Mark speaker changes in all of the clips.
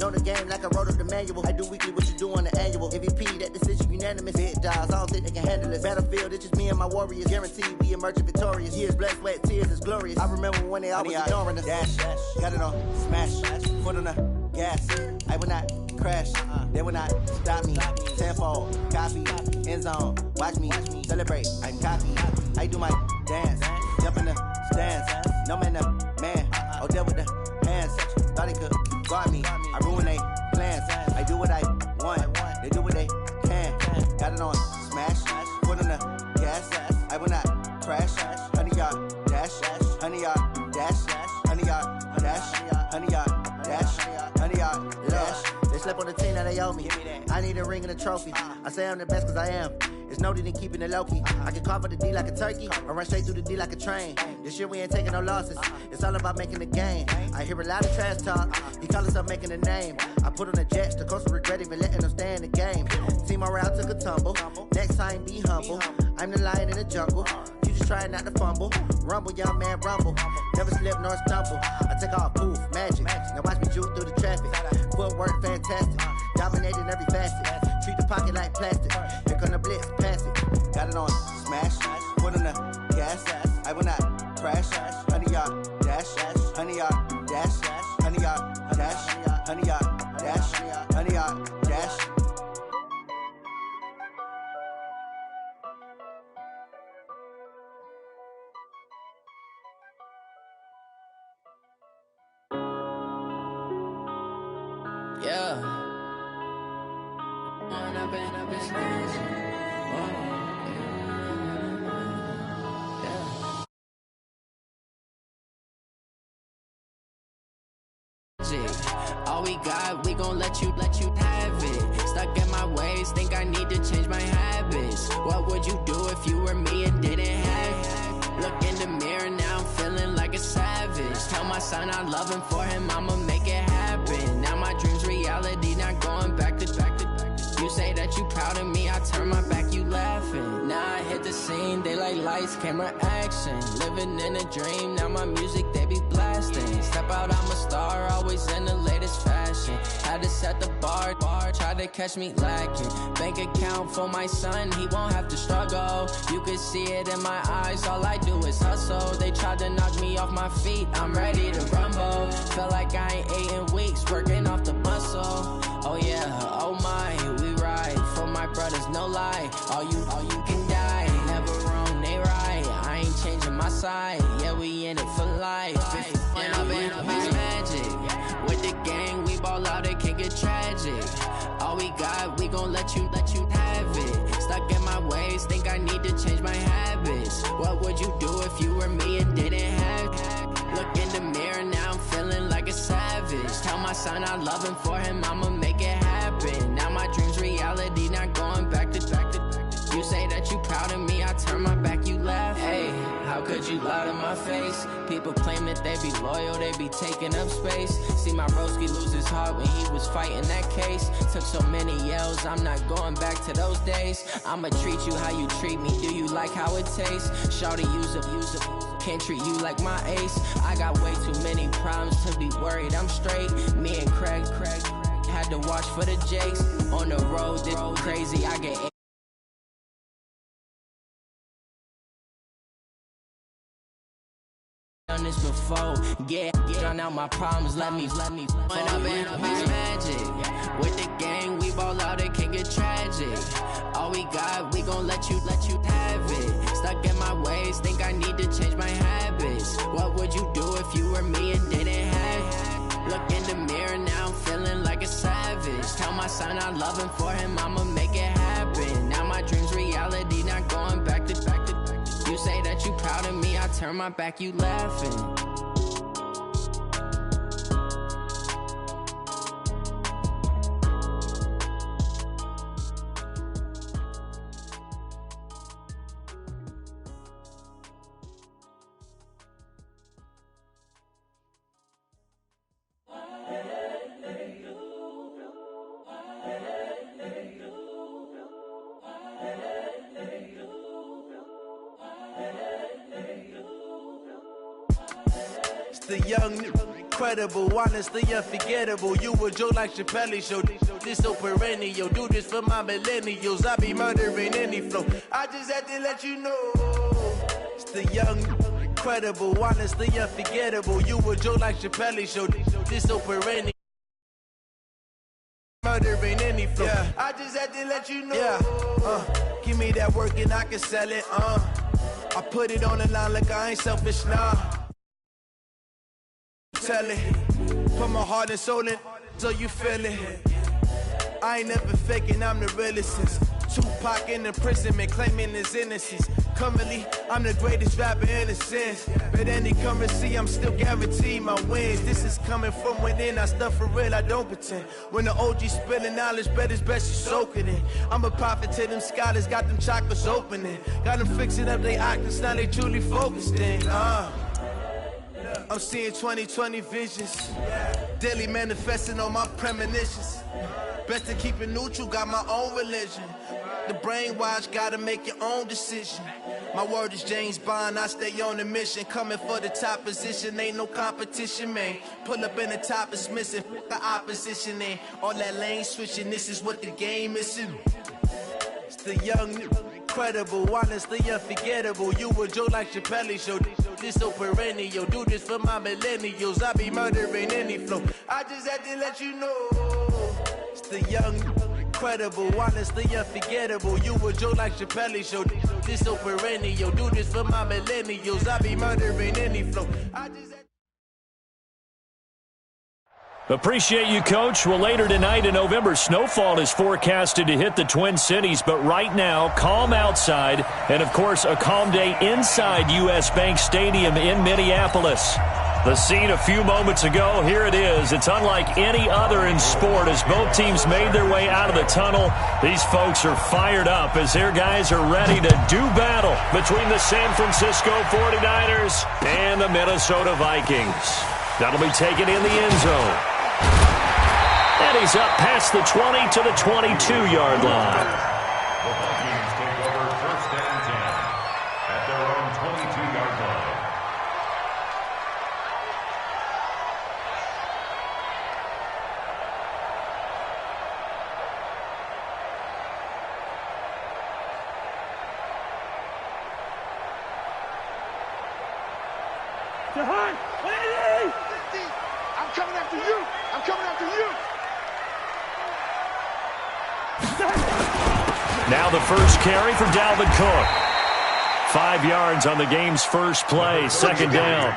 Speaker 1: Know the game like I wrote up the manual. I do weekly what you do on the annual. MVP, that decision unanimous. Big dogs, I don't think they can handle it. Battlefield, it's just me and my warriors. Guaranteed we emerging victorious. Years, blood, sweat, tears is glorious. I remember when they always ignoring us. Dash, got it on, smash, foot on the gas. I will not crash, they will not stop me. Tenfold, copy, end zone, watch me celebrate. I'm cocky, I do my dance, jump in the stands. No man, man, oh there with the hands. Thought they could guard me, I ruin they plans. I do what I want, they do what they can. Got it on, smash, foot on the gas. I will not crash, 100-yard dash, 100-yard dash, 100-yard dash, 100-yard dash, 100-yard dash. They slept on the team that they owe me. I need a ring and a trophy. I say I'm the best cause I am. It's noted in keeping it low-key. I can carve for the D like a turkey, or run straight through the D like a train. This year we ain't taking no losses. It's all about making the game. I hear a lot of trash talk. He call himself making a name. I put on the Jets. The coach will regret even letting them stay in the game. Team morale took a tumble. Next time be humble. I'm the lion in the jungle. You just trying not to fumble. Rumble, young man, rumble. Never slip nor stumble. I take off, poof, magic. Now watch me juke through the traffic. Footwork fantastic. Dominating every facet. Treat the pocket like plastic. Here come the blitz, pass it. Got it on, smash. Foot on the gas. I will not crash. 100-yard dash. 100-yard dash. 100-yard dash. 100-yard dash. 100-yard dash.
Speaker 2: Yeah. I've been smashing. All we got, we gon' let you have it. Stuck in my ways, think I need to change my habits. What would you do if you were me and didn't have it? Look in the mirror, now I'm feeling like a savage. Tell my son I love him, for him I'ma make it happen. Now my dream's reality, not going back to. You say that you proud of me, I turn my back, you laughing. Now I hit the scene, they like lights, camera, action. Living in a dream, now my music, they be blasting. Step out, I'm a star, always in the latest fashion. Had to set the bar, try to catch me lacking. Bank account for my son, he won't have to struggle. You could see it in my eyes, all I do is hustle. They tried to knock me off my feet, I'm ready to rumble. Feel like I ain't ate in weeks, working off the muscle. Oh yeah, oh my, we ride for my brothers, no lie. All you can die, never wrong, they right. I ain't changing my side, yeah, we in it for life. When I've been magic, with the gang, we ball out, it can get tragic. All we got, we gon' let you have it. Stuck in my ways, think I need to change my habits. What would you do if you were me and didn't have it? Look in the mirror, now I'm feeling like a savage. Tell my son I love him, for him I'ma make it happen. Now my dream's reality, not going back to. You say that you proud of me, I turn my back, you laugh. Hey, how could you lie to my face? People claim that they be loyal, they be taking up space. See my broski lose his heart when he was fighting that case. Took so many yells, I'm not going back to those days. I'ma treat you how you treat me, do you like how it tastes? Shawty, use it. Can't treat you like my ace. I got way too many problems to be worried, I'm straight. Me and Craig had to watch for the Jakes. On the road, this crazy, I get done this before, yeah, drown out my problems, let me When I've been magic, with the gang, we ball out, it can get tragic. All we got, we gon' let you have it. Stuck in my ways, think I need to change my habits. What would you do if you were me and didn't have it? Look in the mirror, now I'm feeling like a savage. Tell my son I love him, for him I'ma make it happen. Now my dream's reality, not going back to. You say that you proud of me, I turn my back, you laughing.
Speaker 3: The young incredible, honestly unforgettable. You a joke like Chappelle Show. This so perennial. Do this for my millennials. I be murdering any flow. I just had to let you know. It's the young, incredible, honestly unforgettable. You a joke like Chappelle Show. This so perennial. Murdering any flow. Yeah. I just had to let you know. Yeah. Give me that work and I can sell it. I put it on the line like I ain't selfish, nah. Tell it. Put my heart and soul in so you feel it. I ain't never faking, I'm the realest since Tupac in imprisonment, claiming his innocence. Currently, I'm the greatest rapper in a sense. But any currency, I'm still guaranteed my wins. This is coming from within, I stuff for real, I don't pretend. When the OG spilling knowledge, bet it's best you soak it in. I'm a prophet to them scholars, got them chakras opening. Got them fixing up they octaves, now they truly focused in. I'm seeing 2020 visions, daily manifesting on my premonitions. Best to keep it neutral, got my own religion. The brainwash, gotta make your own decision. My word is James Bond, I stay on the mission. Coming for the top position, ain't no competition, man. Pull up in the top, it's missing, the opposition ain't. All that lane switching, this is what the game is. It's the young, incredible, honestly unforgettable. You a joke like Chappelle Show. This so perennial. Do this for my millennials. I be murdering any flow. I just had to let you know. It's the young, incredible, honestly unforgettable. You a joke like Chappelle Show. This so perennial. Do this for my millennials. I be murdering any flow. I just had
Speaker 4: Appreciate you, Coach. Well, later tonight in November, snowfall is forecasted to hit the Twin Cities, but right now, calm outside, and, of course, a calm day inside U.S. Bank Stadium in Minneapolis. The scene a few moments ago, here it is. It's unlike any other in sport as both teams made their way out of the tunnel. These folks are fired up as their guys are ready to do battle between the San Francisco 49ers and the Minnesota Vikings. That'll be taken in the end zone. And he's up past the 20 to the 22-yard line.
Speaker 5: The Vikings take over first and 10 at their own 22-yard line.
Speaker 6: I'm coming after you. I'm coming after you.
Speaker 4: Now the first carry for Dalvin Cook. 5 yards on the game's first play, second down.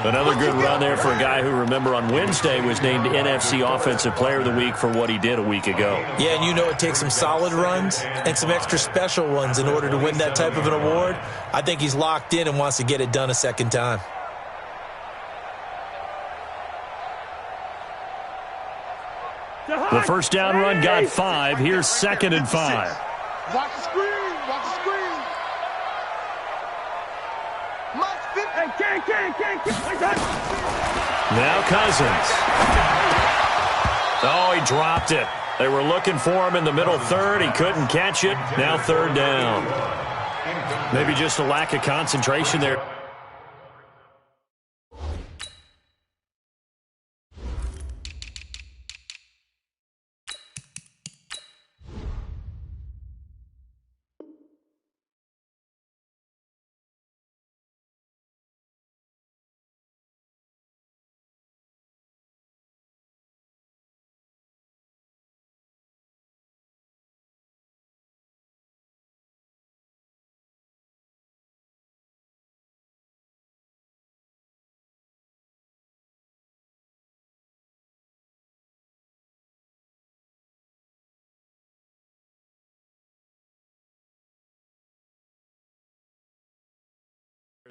Speaker 4: Another good run there for a guy who, remember, on Wednesday was named NFC Offensive Player of the Week for what he did a week ago.
Speaker 7: Yeah, and you know it takes some solid runs and some extra special ones in order to win that type of an award. I think he's locked in and wants to get it done a second time.
Speaker 4: The first down run got 5. Here's 2nd and 5.
Speaker 6: Watch the screen. Watch the screen.
Speaker 4: Now Cousins. Oh, he dropped it. They were looking for him in the middle third. He couldn't catch it. Now third down. Maybe just a lack of concentration there.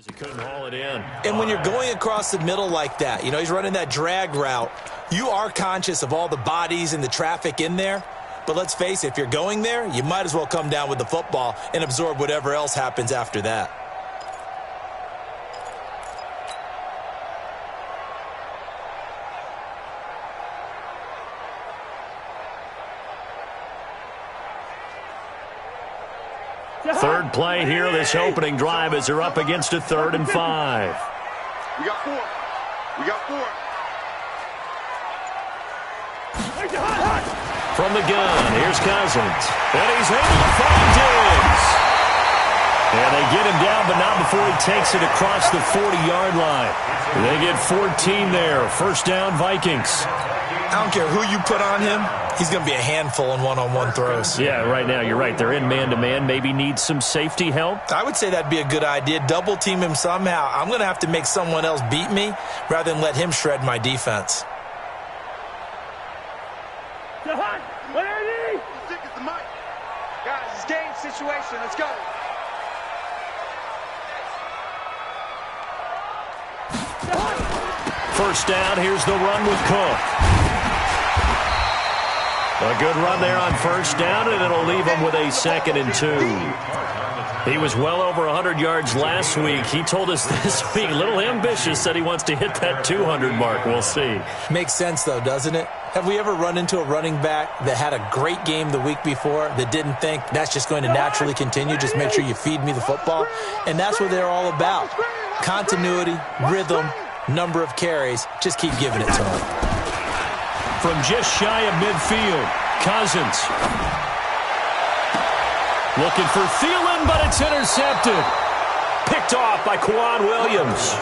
Speaker 4: He couldn't haul it in.
Speaker 7: And when you're going across the middle like that, you know, he's running that drag route, you are conscious of all the bodies and the traffic in there. But let's face it, if you're going there, you might as well come down with the football and absorb whatever else happens after that.
Speaker 4: Third play here, this opening drive as they're up against a 3rd and 5.
Speaker 6: We got 4. We got 4.
Speaker 4: from the gun. Here's Cousins. And he's able to find Diggs. And they get him down, but not before he takes it across the 40-yard line. They get 14 there. First down, Vikings.
Speaker 7: I don't care who you put on him. He's going to be a handful in one-on-one throws.
Speaker 4: Yeah, right now you're right. They're in man-to-man. Maybe need some safety help.
Speaker 7: I would say that'd be a good idea. Double team him somehow. I'm going to have to make someone else beat me rather than let him shred my defense.
Speaker 6: Guys, it's game situation. Let's go.
Speaker 4: First down, here's the run with Cook. A good run there on first down, and it'll leave him with a 2nd and 2. He was well over 100 yards last week. He told us this week, a little ambitious, said he wants to hit that 200 mark. We'll see.
Speaker 7: Makes sense, though, doesn't it? Have we ever run into a running back that had a great game the week before that didn't think that's just going to naturally continue? Just make sure you feed me the football. And that's what they're all about. Continuity, rhythm, number of carries. Just keep giving it to him.
Speaker 4: From just shy of midfield, Cousins. Looking for Thielen, but it's intercepted. Picked off by Kwan Williams.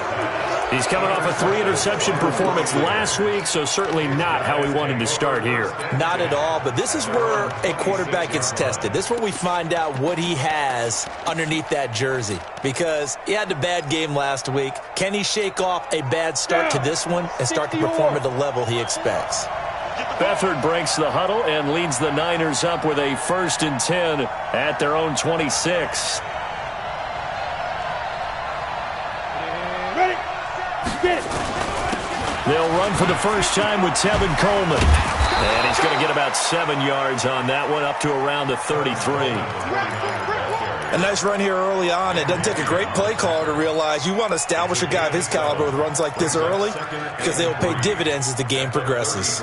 Speaker 4: He's coming off a 3-interception performance last week, so certainly not how he wanted to start here.
Speaker 7: Not at all, but this is where a quarterback gets tested. This is where we find out what he has underneath that jersey. Because he had a bad game last week. Can he shake off a bad start to this one and start to perform at the level he expects?
Speaker 4: Beathard breaks the huddle and leads the Niners up with a 1st and 10 at their own 26. They'll run for the first time with Tevin Coleman. And he's going to get about 7 yards on that one, up to around the 33.
Speaker 7: A nice run here early on. It doesn't take a great play caller to realize you want to establish a guy of his caliber with runs like this early because they will pay dividends as the game progresses.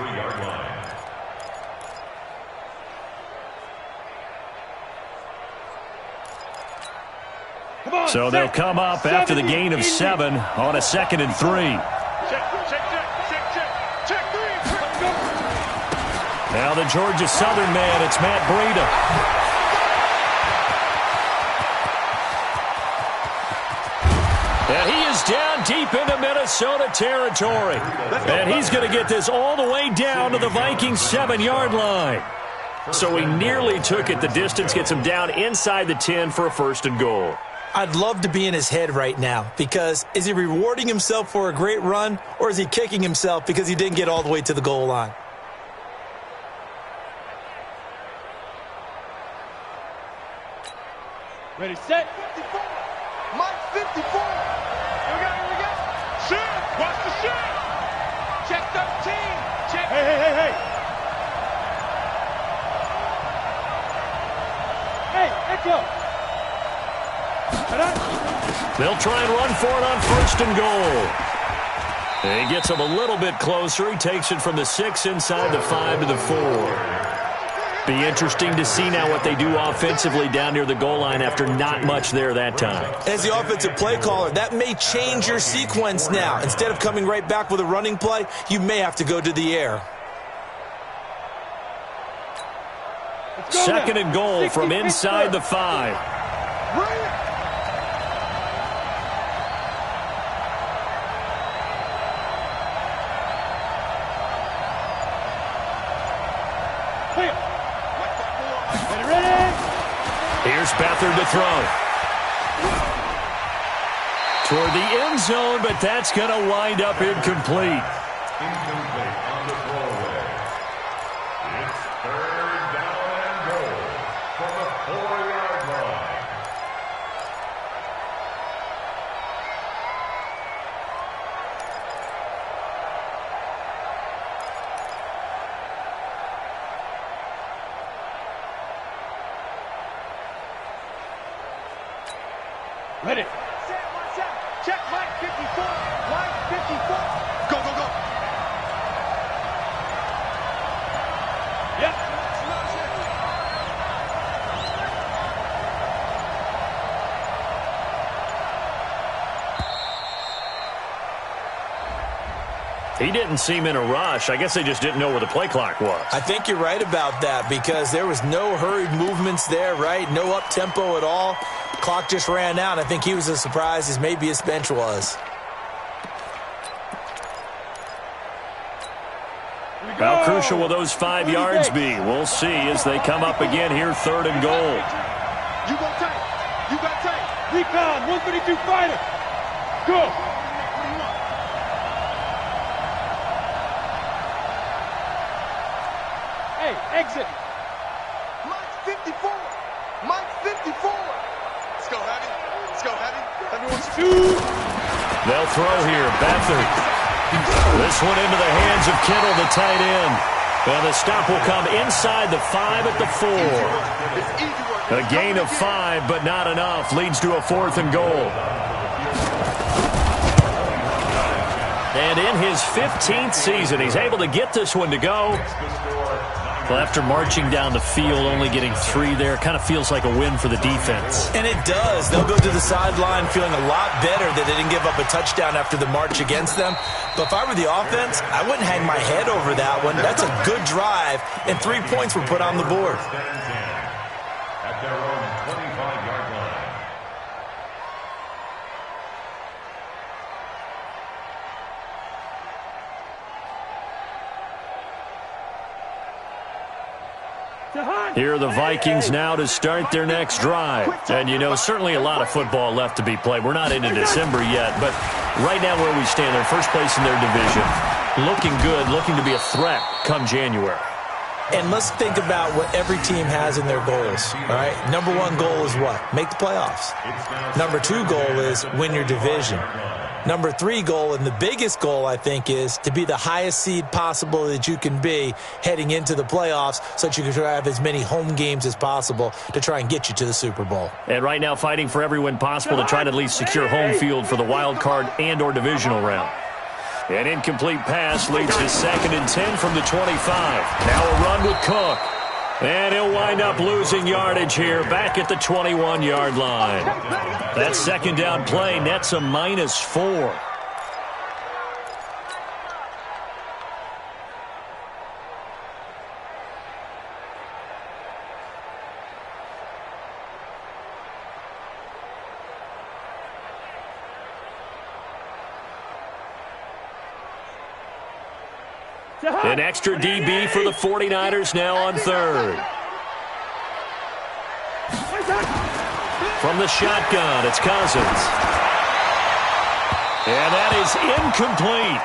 Speaker 4: So they'll come up after the gain of 7 on a 2nd and 3. Now the Georgia Southern man, it's Matt Breida. And he is down deep into Minnesota territory. And he's going to get this all the way down to the Vikings 7-yard line. So he nearly took it the distance, gets him down inside the 10 for a 1st and goal.
Speaker 7: I'd love to be in his head right now because is he rewarding himself for a great run or is he kicking himself because he didn't get all the way to the goal line?
Speaker 6: Ready, set. 54. Mike 54. Here we go. Shift. Watch the shift. Check 13. Check. Hey. Hey, echo.
Speaker 4: They'll try and run for it on 1st and goal. He gets him a little bit closer. He takes it from the 6 inside the 5 to the 4. Be interesting to see now what they do offensively down near the goal line after not much there that time.
Speaker 7: As the offensive play caller, that may change your sequence now. Instead of coming right back with a running play, you may have to go to the air.
Speaker 4: 2nd and goal from inside the 5. Here's Beathard to throw. Toward the end zone, but that's going to wind up incomplete.
Speaker 5: Incomplete on the throwaway. It's 3rd down and goal from the 4-yard line.
Speaker 6: Ready. Check Mike 54. Mike 54. Go. Yep.
Speaker 4: He didn't seem in a rush. I guess they just didn't know where the play clock was.
Speaker 7: I think you're right about that because there was no hurried movements there, right? No up-tempo at all. Clock just ran out. I think he was as surprised as maybe his bench was.
Speaker 4: How crucial will those 5 yards be? We'll see as they come up again here, 3rd and goal.
Speaker 6: You go tight. You got tight. Recon, 132 fighter. Go. Hey, exit. Mike's 54. Mike's 54. Let's go, Heavy. Let's go, Heavy. Everyone's 2.
Speaker 4: They'll throw here. Beathard. This one into the hands of Kittle, the tight end. And the stop will come inside the 5 at the 4. A gain of 5, but not enough. Leads to a 4th and goal. And in his 15th season, he's able to get this one to go. Well, after marching down the field, only getting 3 there, kind of feels like a win for the defense.
Speaker 7: And it does. They'll go to the sideline feeling a lot better that they didn't give up a touchdown after the march against them. But if I were the offense, I wouldn't hang my head over that one. That's a good drive, and 3 points were put on the board.
Speaker 5: At their own 25-yard line.
Speaker 4: Here are the Vikings now to start their next drive. And, you know, certainly a lot of football left to be played. We're not into December yet, but right now where we stand, they're first place in their division. Looking good, looking to be a threat come January.
Speaker 7: And let's think about what every team has in their goals, all right? Number 1 goal is what? Make the playoffs. Number 2 goal is win your division. Number 3 goal, and the biggest goal, I think, is to be the highest seed possible that you can be heading into the playoffs so that you can have as many home games as possible to try and get you to the Super Bowl.
Speaker 4: And right now fighting for every win possible to try to at least secure home field for the wild card and or divisional round. An incomplete pass leads to 2nd and 10 from the 25. Now a run with Cook. And he'll wind up losing yardage here back at the 21-yard line. That 2nd down play nets a -4. An extra DB for the 49ers now on 3rd. From the shotgun, it's Cousins. And that is incomplete.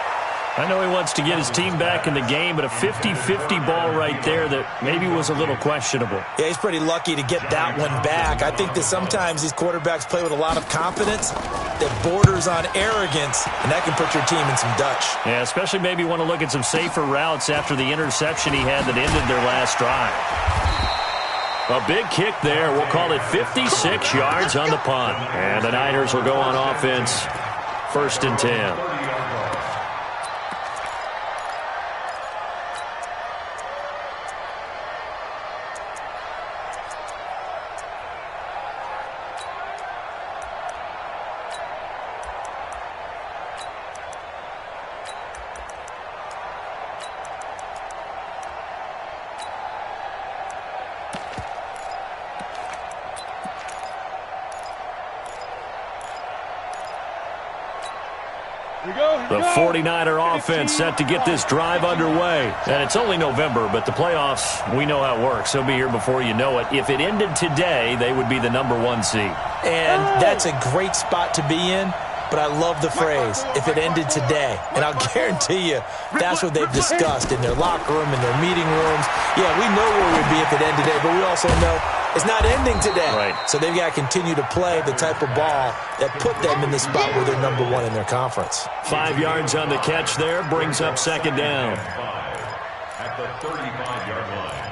Speaker 4: I know he wants to get his team back in the game, but a 50-50 ball right there that maybe was a little questionable.
Speaker 7: Yeah, he's pretty lucky to get that one back. I think that sometimes these quarterbacks play with a lot of confidence that borders on arrogance, and that can put your team in some Dutch.
Speaker 4: Yeah, especially maybe want to look at some safer routes after the interception he had that ended their last drive. A big kick there. We'll call it 56 yards on the punt. And the Niners will go on offense, 1st and 10. The 49er offense set to get this drive underway. And it's only November, but the playoffs, we know how it works. They'll be here before you know it. If it ended today, they would be the number 1 seed.
Speaker 7: And that's a great spot to be in. But I love the phrase, if it ended today. And I'll guarantee you, that's what they've discussed in their locker room, in their meeting rooms. Yeah, we know where we'd be if it ended today, but we also know it's not ending today.
Speaker 4: Right.
Speaker 7: So they've got to continue to play the type of ball that put them in the spot where they're number 1 in their conference.
Speaker 4: 5 yards on the catch there, brings up 2nd down.
Speaker 5: At the 35-yard line.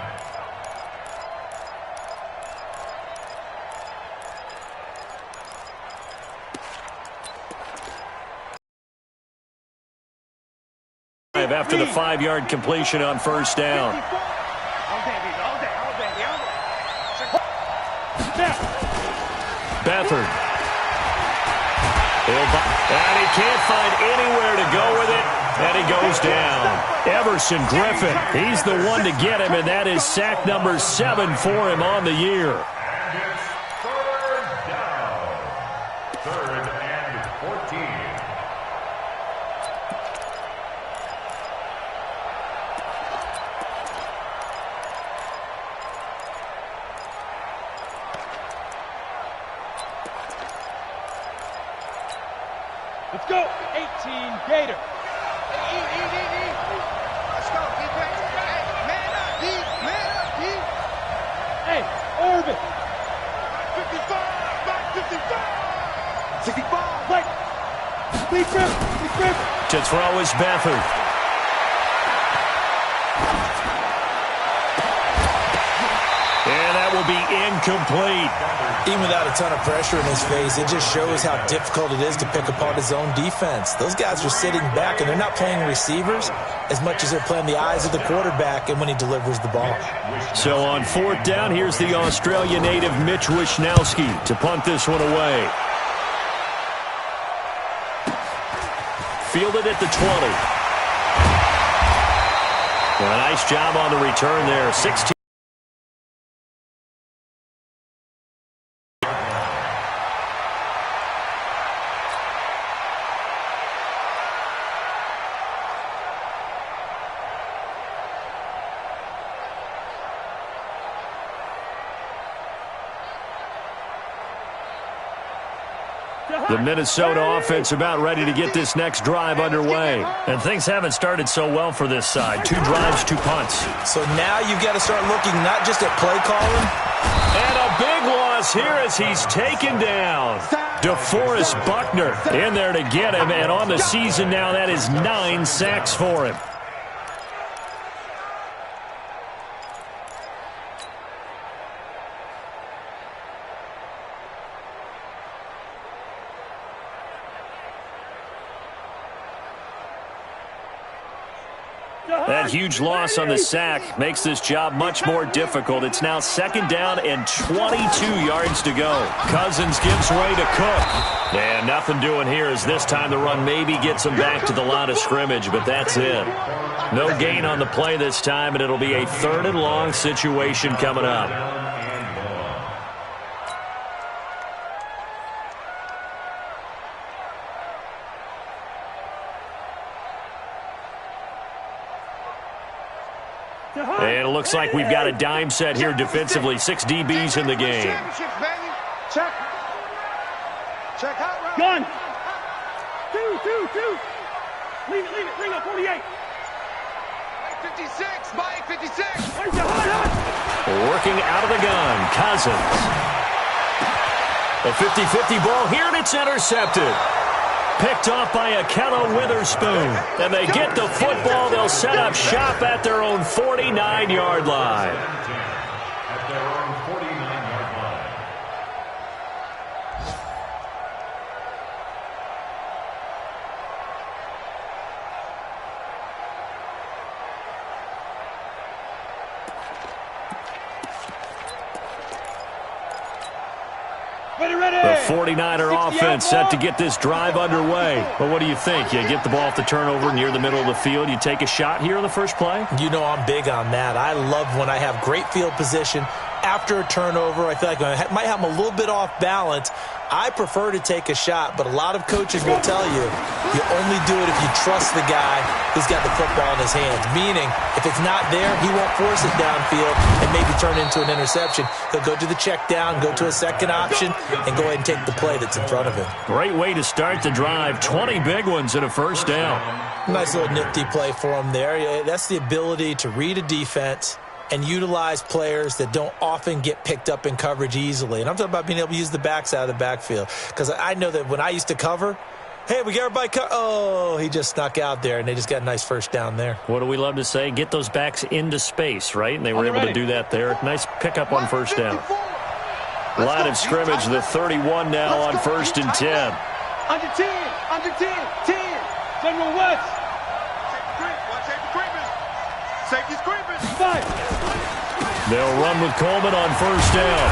Speaker 4: After the 5-yard completion on 1st down. Beathard. And he can't find anywhere to go with it, and he goes down. Everson Griffin, he's the one to get him, and that is sack number 7 for him on the year.
Speaker 5: And it's third down. 3rd and 14.
Speaker 6: Let's go. 18 Gator.
Speaker 8: Let's go, defense. Hey, man up, D. Man up, D.
Speaker 6: Hey, Irvin.
Speaker 8: 55. 65.
Speaker 6: Like, Lee Griffin.
Speaker 4: To throw is Beathard. And that will be incomplete.
Speaker 7: Even without a ton of pressure in his face, it just shows how difficult it is to pick apart his own defense. Those guys are sitting back, and they're not playing receivers as much as they're playing the eyes of the quarterback and when he delivers the ball.
Speaker 4: So on 4th down, here's the Australia native Mitch Wishnowski to punt this one away. Fielded at the 20. Well, a nice job on the return there. 16. The Minnesota offense about ready to get this next drive underway. And things haven't started so well for this side. 2 drives, 2 punts.
Speaker 7: So now you've got to start looking not just at play calling.
Speaker 4: And a big loss here as he's taken down. DeForest Buckner in there to get him. And on the season now, that is 9 sacks for him. That huge loss on the sack makes this job much more difficult. It's now 2nd down and 22 yards to go. Cousins gives way to Cook. And nothing doing here as this time the run maybe gets him back to the line of scrimmage, but that's it. No gain on the play this time, and it'll be a 3rd and long situation coming up. And it looks like we've got a dime set here defensively. 6 DBs in the game.
Speaker 8: Check. Check out.
Speaker 6: Gun. Two. Leave it. Bring up 48.
Speaker 8: 56. Mike, 56.
Speaker 4: Working out of the gun, Cousins. A 50-50 ball here, and it's intercepted. Picked off by Akello Witherspoon. And they get the football. They'll set up shop at their own 49-yard line.
Speaker 5: At their own 49-yard line.
Speaker 4: The 49er offense set to get this drive underway. But what do you think? You get the ball off the turnover near the middle of the field. You take a shot here on the first play?
Speaker 7: You know I'm big on that. I love when I have great field position after a turnover. I feel like I might have them a little bit off balance. I prefer to take a shot, but a lot of coaches will tell you only do it if you trust the guy who's got the football in his hands. Meaning, if it's not there, he won't force it downfield and maybe turn into an interception. He'll go to the check down, go to a second option, and go ahead and take the play that's in front of him.
Speaker 4: Great way to start the drive. 20 big ones and a first down.
Speaker 7: Nice little nifty play for him there. That's the ability to read a defense and utilize players that don't often get picked up in coverage easily. And I'm talking about being able to use the backs out of the backfield. Because I know that when I used to cover, hey, we got everybody oh, he just snuck out there, and they just got a nice first down there.
Speaker 4: What do we love to say? Get those backs into space, right? And they were able to do that there. Nice pickup on first down. Line of scrimmage, the 31 now on 1st and 10.
Speaker 6: Under 10. General West.
Speaker 8: Safety's creeping.
Speaker 6: 5.
Speaker 4: They'll run with Coleman on first down.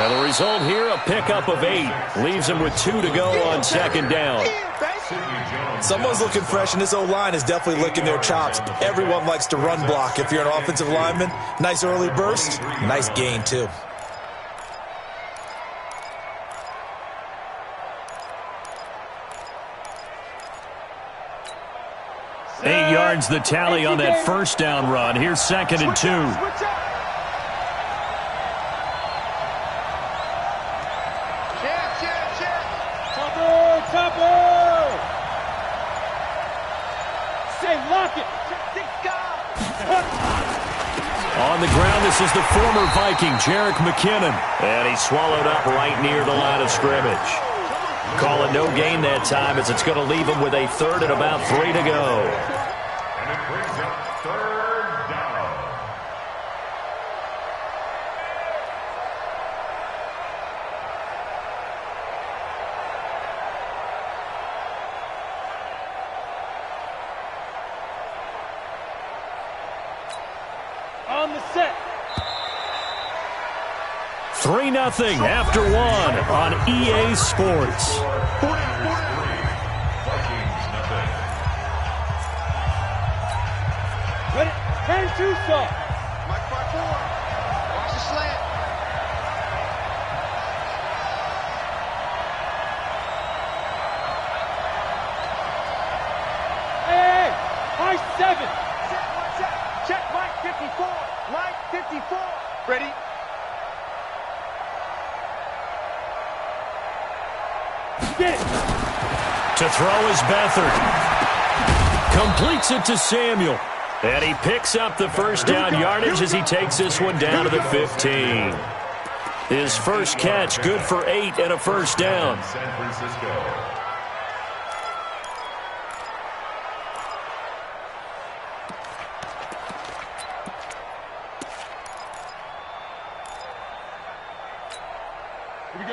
Speaker 4: And the result here, a pickup of 8. Leaves him with 2 to go on second down.
Speaker 7: Someone's looking fresh, and this O-line is definitely licking their chops. Everyone likes to run block. If you're an offensive lineman, nice early burst, nice gain, too.
Speaker 4: Eight yards the tally on that first down run. Here's second and 2. On the ground, this is the former Viking, Jerick McKinnon. And he's swallowed up right near the line of scrimmage. Call it no gain that time as it's going to leave him with a third and about 3 to go.
Speaker 5: And it brings up third down.
Speaker 6: On the set.
Speaker 4: 3-0 after 1 on EA Sports.
Speaker 6: Ready? 10-2 stop. Mike by 4. Watch the slant. Hey, high 7. Check Mike 54. Mike 54. Ready? Get it.
Speaker 4: To throw is Beathard. Completes it to Samuel. And he picks up the first down yardage as he takes this one down to the 15. His first catch, good for 8 and a first down.
Speaker 5: San Francisco.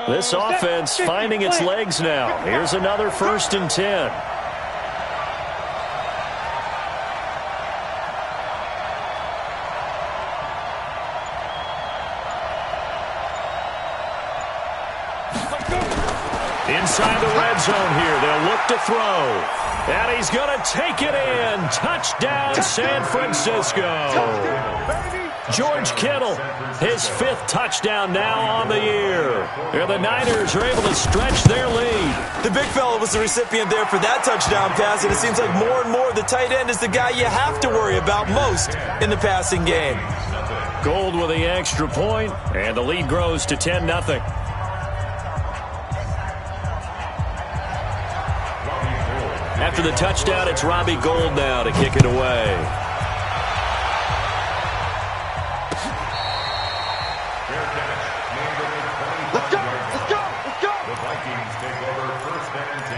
Speaker 4: This offense finding its legs now. Here's another 1st and 10. Inside the red zone here. They'll look to throw. And he's going to take it in. Touchdown, San Francisco. George Kittle, his 5th touchdown now on the year. And the Niners are able to stretch their lead.
Speaker 7: The big fella was the recipient there for that touchdown pass, and it seems like more and more the tight end is the guy you have to worry about most in the passing game.
Speaker 4: Gold with the extra point, and the lead grows to 10-0. After the touchdown, it's Robbie Gould now to kick it away.
Speaker 6: Let's go. Let's go. Let's go.
Speaker 5: The Vikings take over 1st and 10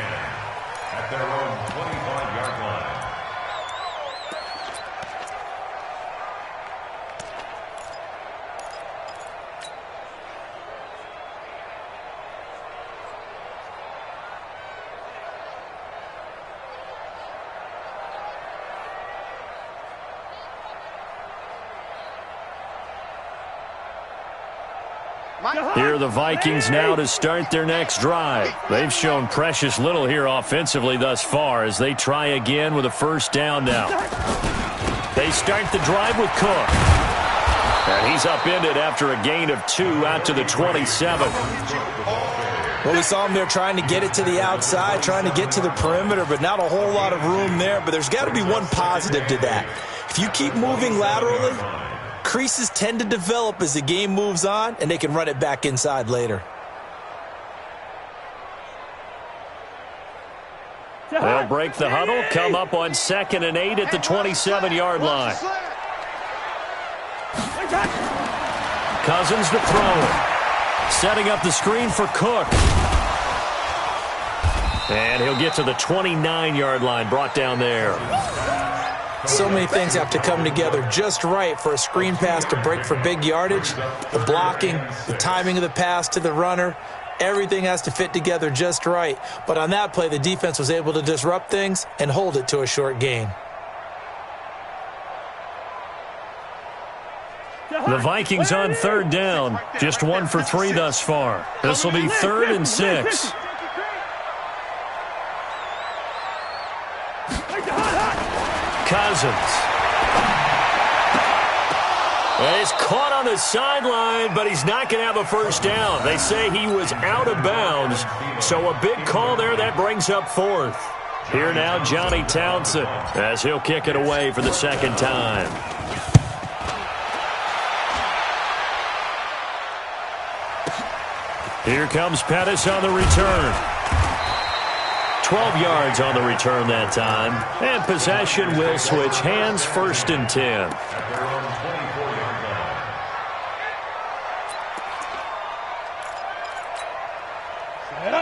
Speaker 5: at their own 25-yard line.
Speaker 4: Here are the Vikings now to start their next drive. They've shown precious little here offensively thus far as they try again with a first down now. They start the drive with Cook. And he's upended after a gain of 2 out to the 27.
Speaker 7: Well, we saw him there trying to get it to the outside, trying to get to the perimeter, but not a whole lot of room there. But there's got to be one positive to that. If you keep moving laterally, creases tend to develop as the game moves on, and they can run it back inside later.
Speaker 4: They'll break the huddle, come up on 2nd and 8 at the 27-yard line. Cousins to throw. Setting up the screen for Cook. And he'll get to the 29-yard line, brought down there.
Speaker 7: So many things have to come together just right for a screen pass to break for big yardage. The blocking, the timing of the pass to the runner, everything has to fit together just right. But on that play, the defense was able to disrupt things and hold it to a short gain.
Speaker 4: The Vikings on third down. Just 1 for 3 thus far. This will be 3rd and 6. Cousins. He's caught on the sideline, but he's not going to have a first down. They say he was out of bounds, so a big call there. That brings up 4th. Here now, Johnny Townsend, as he'll kick it away for the second time. Here comes Pettis on the return. 12 yards on the return that time. And possession will switch hands, 1st and 10.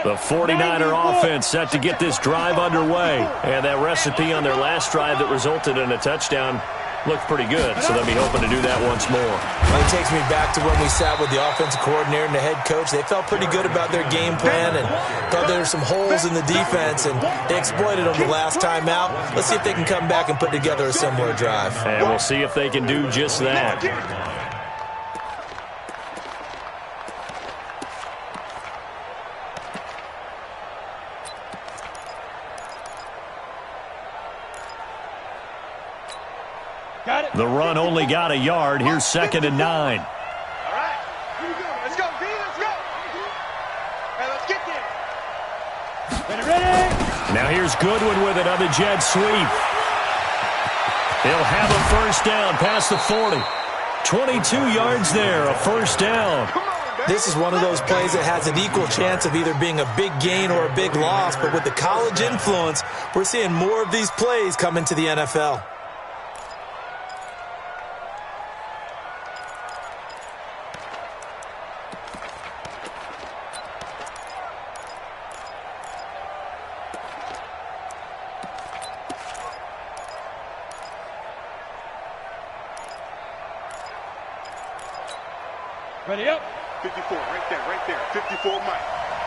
Speaker 4: The 49er offense set to get this drive underway. And that recipe on their last drive that resulted in a touchdown looked pretty good, so they'll be hoping to do that once more.
Speaker 7: Well, it takes me back to when we sat with the offensive coordinator and the head coach. They felt pretty good about their game plan and thought there were some holes in the defense, and they exploited them the last time out. Let's see if they can come back and put together a similar drive.
Speaker 4: And we'll see if they can do just that. The run only got a yard. Here's 2nd and 9.
Speaker 6: All right. Here we go. Let's go, B. Let's go. Hey, let's get there. Ready.
Speaker 4: Now here's Goodwin with it on the jet sweep. He'll have a first down past the 40. 22 yards there, a first down.
Speaker 7: This is one of those plays that has an equal chance of either being a big gain or a big loss, but with the college influence, we're seeing more of these plays come into the NFL.
Speaker 6: Ready up. 54, right there. 54, Mike.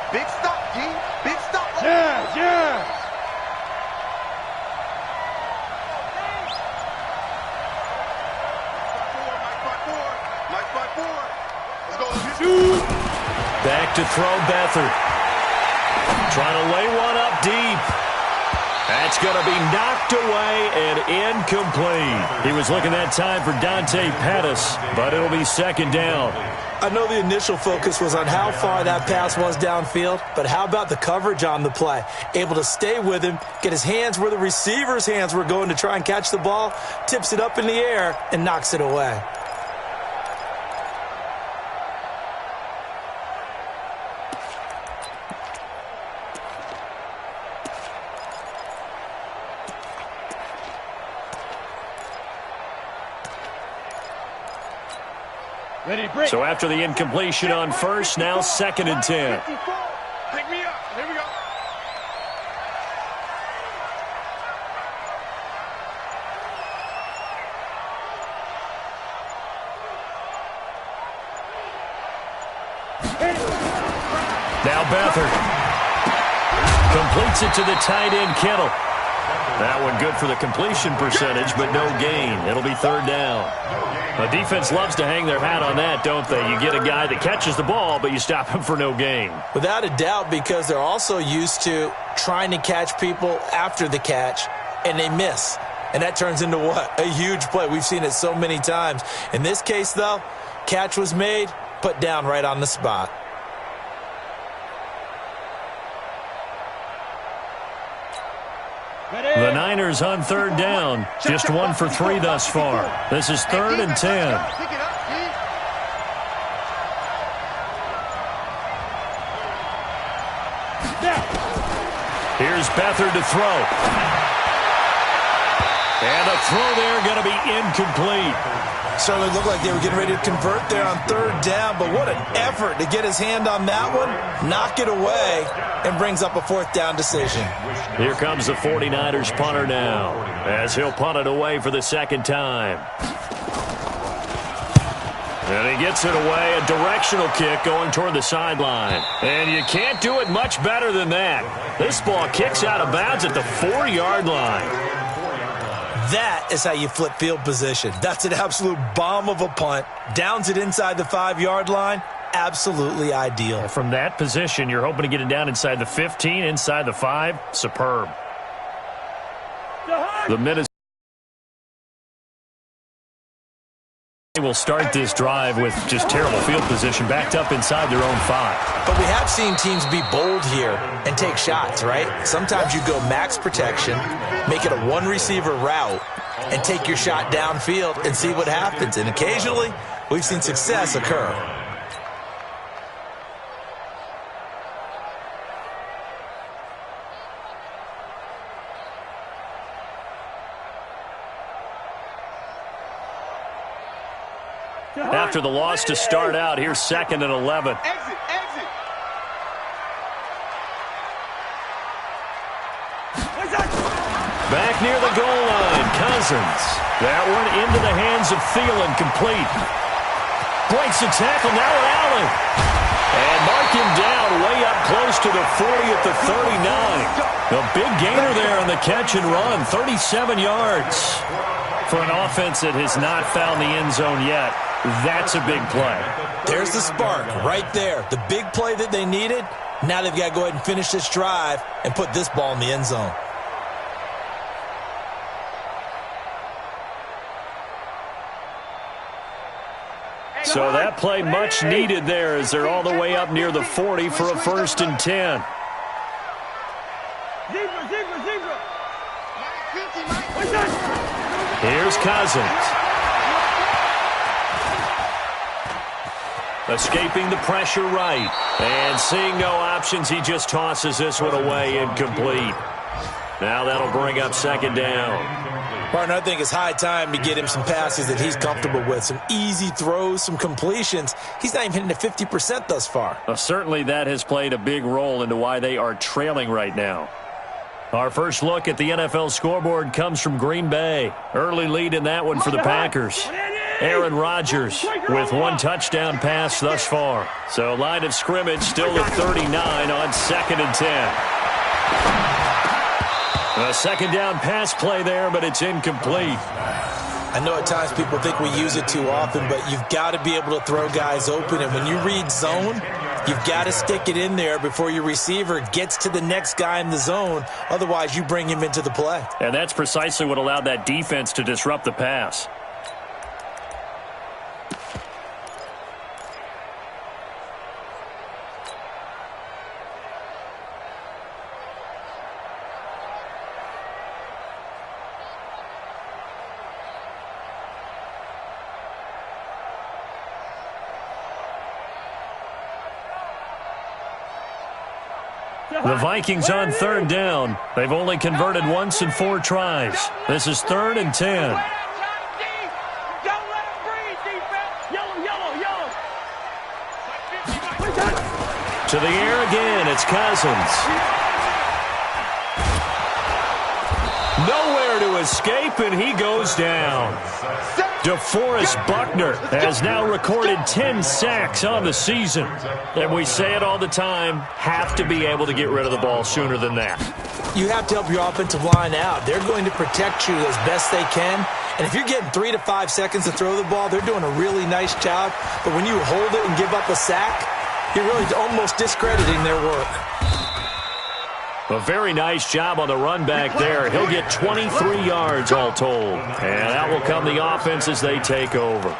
Speaker 6: Big stop, G. Big stop. Yeah. Mike 5-4. Let's go.
Speaker 4: Back to throw Beathard. Trying to lay one up deep. That's going to be knocked away and incomplete. He was looking that time for Dante Pettis, but it'll be 2nd down.
Speaker 7: I know the initial focus was on how far that pass was downfield, but how about the coverage on the play? Able to stay with him, get his hands where the receiver's hands were going to try and catch the ball, tips it up in the air, and knocks it away.
Speaker 4: So after the incompletion on first, now 2nd and 10.
Speaker 6: Pick me up. Here we go.
Speaker 4: Now Beathard completes it to the tight end, Kittle. That one good for the completion percentage, but no gain. It'll be 3rd down. The defense loves to hang their hat on that, don't they? You get a guy that catches the ball, but you stop him for no gain.
Speaker 7: Without a doubt, because they're also used to trying to catch people after the catch, and they miss. And that turns into what? A huge play. We've seen it so many times. In this case, though, catch was made, put down right on the spot.
Speaker 4: The Niners on 3rd down. Just 1 for 3 thus far. This is 3rd and 10. Here's Beathard to throw. And the throw there going to be incomplete.
Speaker 7: Certainly looked like they were getting ready to convert there on 3rd down, but what an effort to get his hand on that one, knock it away, and brings up a 4th down decision.
Speaker 4: Here comes the 49ers punter now, as he'll punt it away for the 2nd time. And he gets it away, a directional kick going toward the sideline. And you can't do it much better than that. This ball kicks out of bounds at the 4-yard line.
Speaker 7: That is how you flip field position. That's an absolute bomb of a punt. Downs it inside the 5-yard line. Absolutely ideal.
Speaker 4: From that position, you're hoping to get it down inside the 15, inside the 5. Superb. The Minnesota will start this drive with just terrible field position, backed up inside their own 5.
Speaker 7: But we have seen teams be bold here and take shots, right? Sometimes you go max protection, make it a one-receiver route, and take your shot downfield and see what happens. And occasionally, we've seen success occur.
Speaker 4: After the loss to start out, here's 2nd and 11.
Speaker 6: Exit.
Speaker 4: Back near the goal line, Cousins. That one into the hands of Thielen, complete. Breaks the tackle, now with Allen. And mark him down way up close to the 40 at the 39. A big gainer there on the catch and run, 37 yards. For an offense that has not found the end zone yet, that's a big play.
Speaker 7: There's the spark right there. The big play that they needed. Now they've got to go ahead and finish this drive and put this ball in the end zone.
Speaker 4: So that play much needed there as they're all the way up near the 40 for a 1st and 10. Here's Cousins. Escaping the pressure right. And seeing no options, he just tosses this one away, incomplete. Now that'll bring up 2nd down.
Speaker 7: Partner, I think it's high time to get him some passes that he's comfortable with. Some easy throws, some completions. He's not even hitting the 50% thus far.
Speaker 4: Certainly that has played a big role into why they are trailing right now. Our first look at the NFL scoreboard comes from Green Bay. Early lead in that one for the Packers. Aaron Rodgers with 1 touchdown pass thus far. So line of scrimmage still at 39 on 2nd and 10. A 2nd down pass play there, but it's incomplete.
Speaker 7: I know at times people think we use it too often, but you've got to be able to throw guys open. And when you read zone, you've got to stick it in there before your receiver gets to the next guy in the zone. Otherwise, you bring him into the play.
Speaker 4: And that's precisely what allowed that defense to disrupt the pass. The Vikings on 3rd down. They've only converted once in 4 tries. This is 3rd and 10. To the air again, it's Cousins. Nowhere to escape, and he goes down. DeForest Buckner has now recorded 10 sacks on the season. And we say it all the time, have to be able to get rid of the ball sooner than that.
Speaker 7: You have to help your offensive line out. They're going to protect you as best they can. And if you're getting 3 to 5 seconds to throw the ball, they're doing a really nice job. But when you hold it and give up a sack, you're really almost discrediting their work.
Speaker 4: A very nice job on the run back there. He'll get 23 yards all told. And that will come the offense as they take over.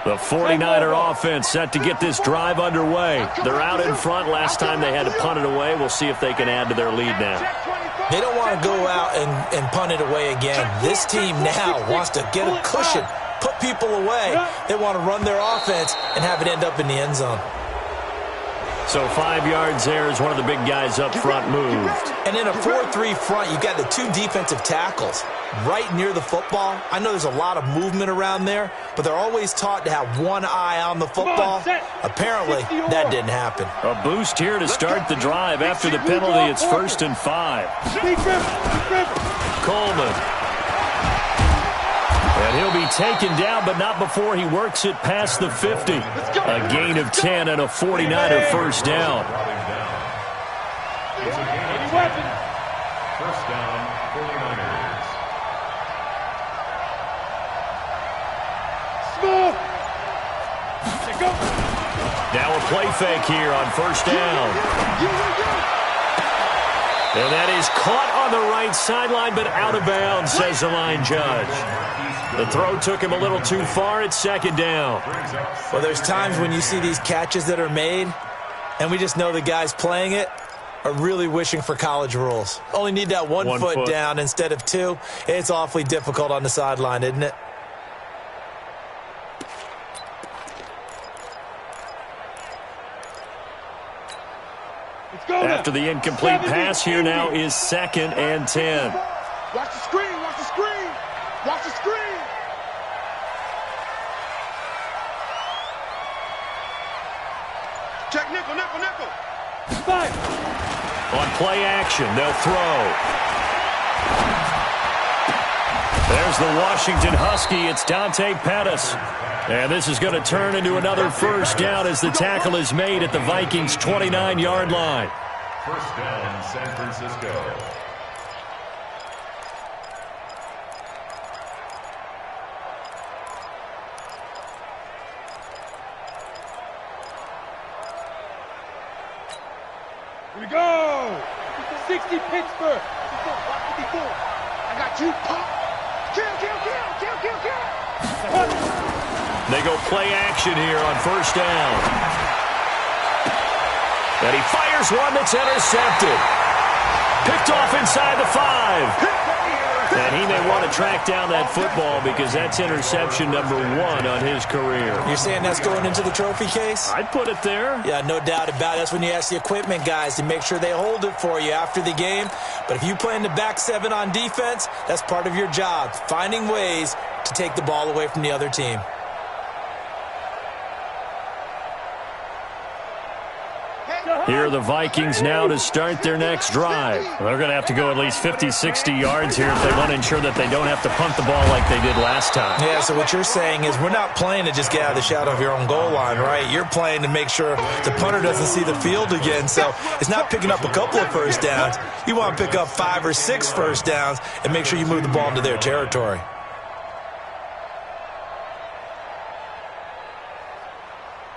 Speaker 4: The 49er offense set to get this drive underway. They're out in front. Last time they had to punt it away. We'll see if they can add to their lead now.
Speaker 7: They don't want to go out and punt it away again. This team now wants to get a cushion, put people away. They want to run their offense and have it end up in the end zone.
Speaker 4: So 5 yards there as one of the big guys up front moved.
Speaker 7: And in a 4-3 front, you've got the 2 defensive tackles right near the football. I know there's a lot of movement around there, but they're always taught to have one eye on the football. Apparently, that didn't happen.
Speaker 4: A boost here to start the drive. After the penalty, it's 1st and 5. Coleman And he'll be taken down, but not before he works it past the 50. A gain of 10 and a 49er first down.
Speaker 5: It's a gain of 10. First down, 49ers.
Speaker 6: Smooth. Go.
Speaker 4: Now a play fake here on first down. And that is caught on the right sideline, but out of bounds, says the line judge. The throw took him a little too far. It's second down.
Speaker 7: Well, there's times when you see these catches that are made, and we just know the guys playing it are really wishing for college rules. Only need that one foot down instead of two. It's awfully difficult on the sideline, isn't it?
Speaker 4: After the incomplete pass, here now is 2nd and 10.
Speaker 6: Watch the screen, watch the screen, watch the screen. Check nickel, nickel, nickel. Five.
Speaker 4: On play action, they'll throw. There's the Washington Husky. It's Dante Pettis. And this is going to turn into another first down as the tackle is made at the Vikings' 29-yard line.
Speaker 5: First down, San Francisco.
Speaker 6: Here we go. 60 Pittsburgh. 54. I got you. Kill, kill, kill, kill, kill, kill.
Speaker 4: They go play action here on first down. And he fires one that's intercepted. Picked off inside the 5. And he may want to track down that football because that's interception number 1 on his career.
Speaker 7: You're saying that's going into the trophy case?
Speaker 4: I'd put it there.
Speaker 7: Yeah, no doubt about it. That's when you ask the equipment guys to make sure they hold it for you after the game. But if you play in the back 7 on defense, that's part of your job, finding ways to take the ball away from the other team.
Speaker 4: Here are the Vikings now to start their next drive. They're going to have to go at least 50, 60 yards here if they want to ensure that they don't have to punt the ball like they did last time.
Speaker 7: Yeah, so what you're saying is we're not playing to just get out of the shadow of your own goal line, right? You're playing to make sure the punter doesn't see the field again. So it's not picking up a couple of first downs. You want to pick up 5 or 6 first downs and make sure you move the ball into their territory.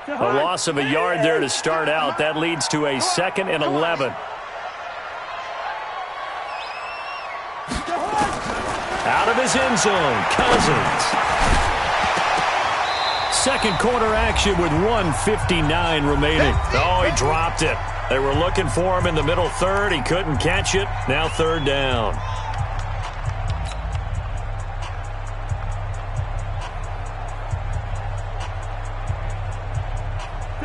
Speaker 4: A loss of a yard there to start out. That leads to a 2nd and 11. Out of his end zone, Cousins. Second quarter action with 1:59 remaining. Oh, he dropped it. They were looking for him in the middle third. He couldn't catch it. Now third down.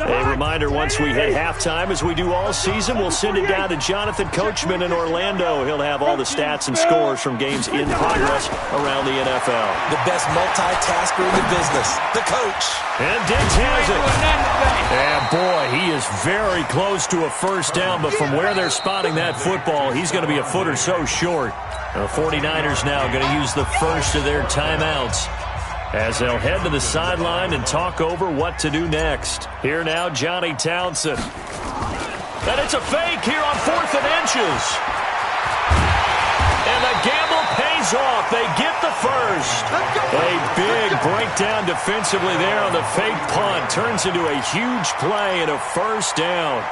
Speaker 4: A reminder, once we hit halftime, as we do all season, we'll send it down to Jonathan Coachman in Orlando. He'll have all the stats and scores from games in progress around the NFL.
Speaker 7: The best multitasker in the business, the coach.
Speaker 4: And Diggs has it. And boy, he is very close to a first down, but from where they're spotting that football, he's going to be a foot or so short. The 49ers now going to use the first of their timeouts as they'll head to the sideline and talk over what to do next. Here now, Johnny Townsend. And it's a fake here on 4th and inches. And the gamble pays off. They get the first. A big breakdown defensively there on the fake punt. Turns into a huge play and a first down.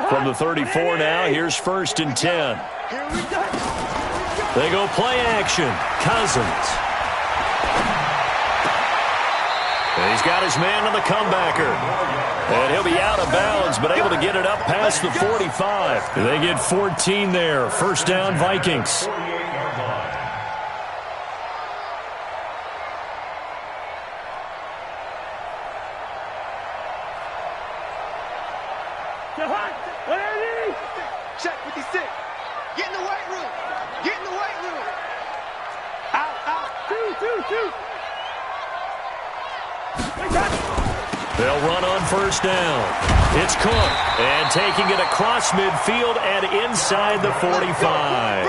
Speaker 4: From the 34 now, here's 1st and 10. They go play action. Cousins. And he's got his man on the comebacker. And he'll be out of bounds, but able to get it up past the 45. They get 14 there. First down, Vikings.
Speaker 6: Check 56. Get in the weight room. Get in the weight room. Out, out. Two.
Speaker 4: They'll run on first down. It's Cook, and taking it across midfield and inside the 45.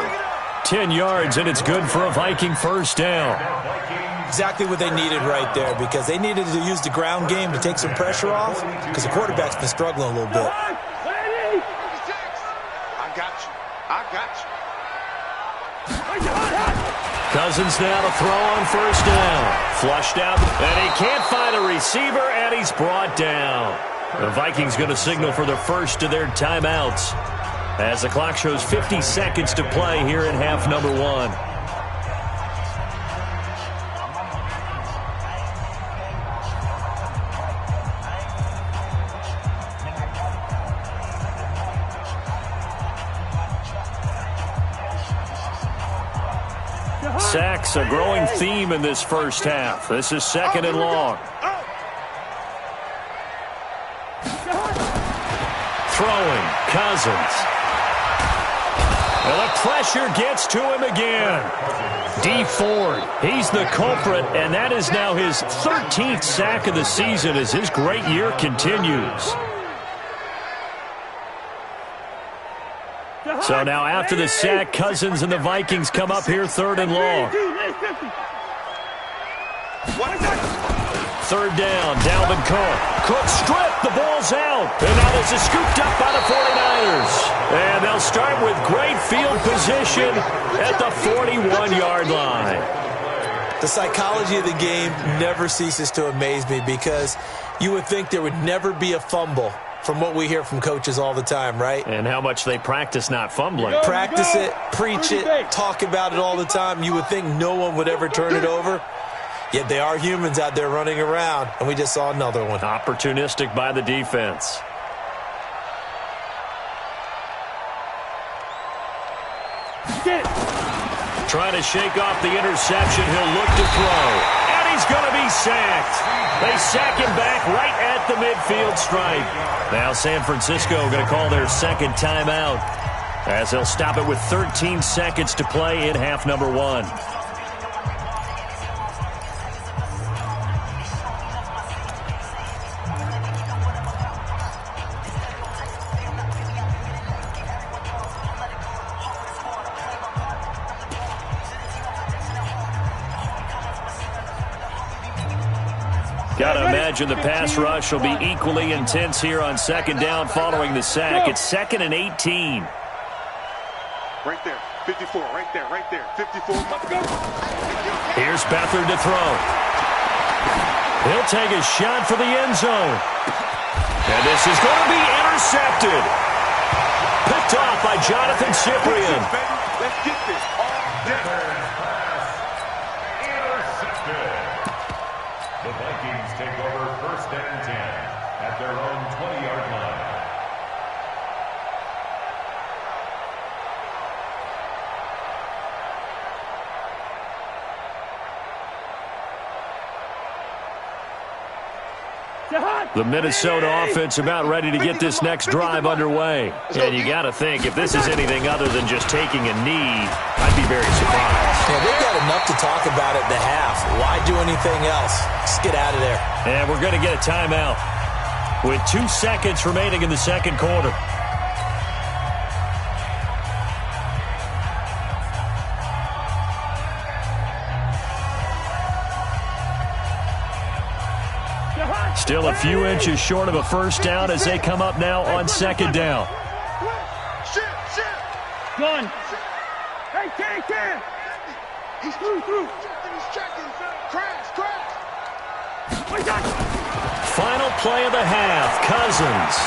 Speaker 4: 10 yards, and it's good for a Viking first down.
Speaker 7: Exactly what they needed right there, because they needed to use the ground game to take some pressure off, because the quarterback's been struggling a little bit.
Speaker 6: I got you. I got you.
Speaker 4: Cousins now to throw on first down. Flushed out, and he can't find a receiver, and he's brought down. The Vikings going to signal for the first of their timeouts as the clock shows 50 seconds to play here in half number 1. Sacks, a growing theme in this first half. This is second and long. Throwing, Cousins. And the pressure gets to him again. Dee Ford, he's the culprit, and that is now his 13th sack of the season as his great year continues. So now after the sack, Cousins and the Vikings come up here third and long. Third down, Dalvin Cook. Cook stripped, the ball's out. And now this is scooped up by the 49ers. And they'll start with great field position at the 41-yard line.
Speaker 7: The psychology of the game never ceases to amaze me, because you would think there would never be a fumble from what we hear from coaches all the time, right?
Speaker 4: And how much they practice not fumbling.
Speaker 7: Practice it, preach it, talk about it all the time. You would think no one would ever turn it over. Yet they are humans out there running around, and we just saw another one.
Speaker 4: Opportunistic by the defense. Trying to shake off the interception. He'll look to throw. And he's going to be sacked. They sack him back right at the midfield stripe. Now San Francisco going to call their second timeout, as they'll stop it with 13 seconds to play in half number 1. Got to imagine the pass rush will be equally intense here on second down following the sack. It's 2nd and 18.
Speaker 6: Right there, 54, right there, 54. Let's go.
Speaker 4: Here's Beathard to throw. He'll take a shot for the end zone. And this is going to be intercepted. Picked off by Jonathan Cyprien.
Speaker 6: Let's get this all day.
Speaker 5: The Vikings take over 1st and 10 at their own 20-yard line.
Speaker 4: The Minnesota offense about ready to get this next drive underway. And you got to think, if this is anything other than just taking a knee, I'd be very surprised.
Speaker 7: Yeah, they've got enough to talk about at the half. Why do anything else? Just get out of there.
Speaker 4: And we're going to get a timeout with 2 seconds remaining in the second quarter. Still a few inches short of a first down as they come up now on second down.
Speaker 6: Gun. Hey, Ken. He's through. He's checking. Crash.
Speaker 4: Final play of the half. Cousins.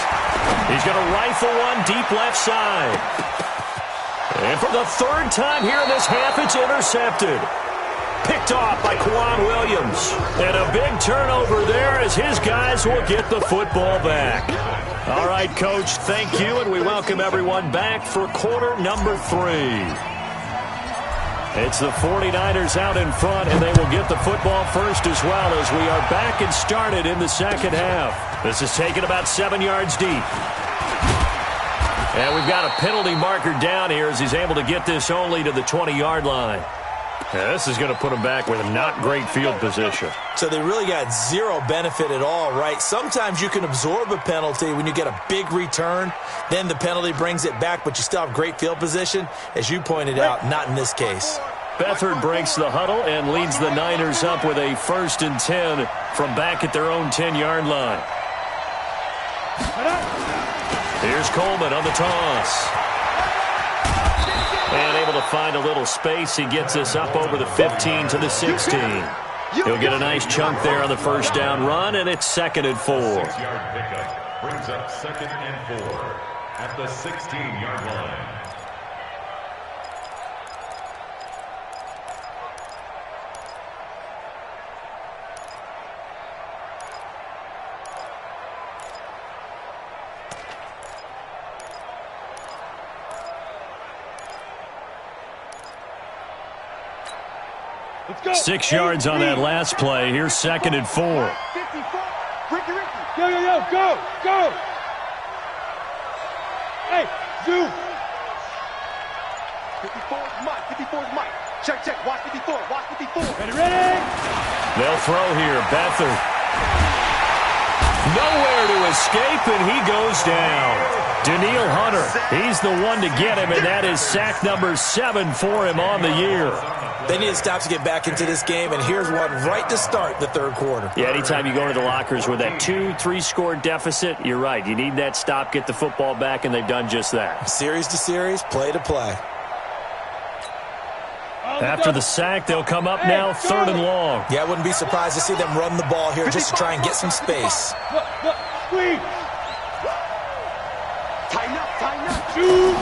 Speaker 4: He's going to rifle one deep left side. And for the 3rd time here in this half, it's intercepted. Picked off by Quan Williams. And a big turnover there as his guys will get the football back. All right, Coach, thank you, and we welcome everyone back for quarter number 3. It's the 49ers out in front, and they will get the football first as well as we are back and started in the second half. This is taken about 7 yards deep. And we've got a penalty marker down here as he's able to get this only to the 20-yard line. Yeah, this is going to put them back with a not great field position.
Speaker 7: So they really got zero benefit at all, right? Sometimes you can absorb a penalty when you get a big return. Then the penalty brings it back, but you still have great field position. As you pointed out, not in this case.
Speaker 4: Beathard breaks the huddle and leads the Niners up with a 1st and 10 from back at their own 10-yard line. Here's Coleman on the toss. And able to find a little space. He gets this up over the 15 to the 16. He'll get a nice chunk there on the first down run, and it's 2nd and 4.
Speaker 5: 6-yard pickup brings up 2nd and 4 at the 16-yard line.
Speaker 6: Let's go.
Speaker 4: 6 yards on that last play. Here's 2nd and 4.
Speaker 6: 54. Ricky. Yo, go. Hey, zoom. 54 is Mike. Check. Watch 54. Ready.
Speaker 4: They'll throw here. Beathard. Nowhere to escape, and he goes down. Danielle Hunter, he's the one to get him, and that is sack number 7 for him on the year.
Speaker 7: They need to stop to get back into this game, and here's one right to start the third quarter.
Speaker 4: Yeah, anytime you go to the lockers with that 2-3 score deficit, you're right. You need that stop, get the football back, and they've done just that.
Speaker 7: Series to series, play to play.
Speaker 4: After the sack, they'll come up now 3rd and long.
Speaker 7: Yeah, I wouldn't be surprised to see them run the ball here just to try and get some space.
Speaker 6: Look, squeeze. Tighten up. Shoot.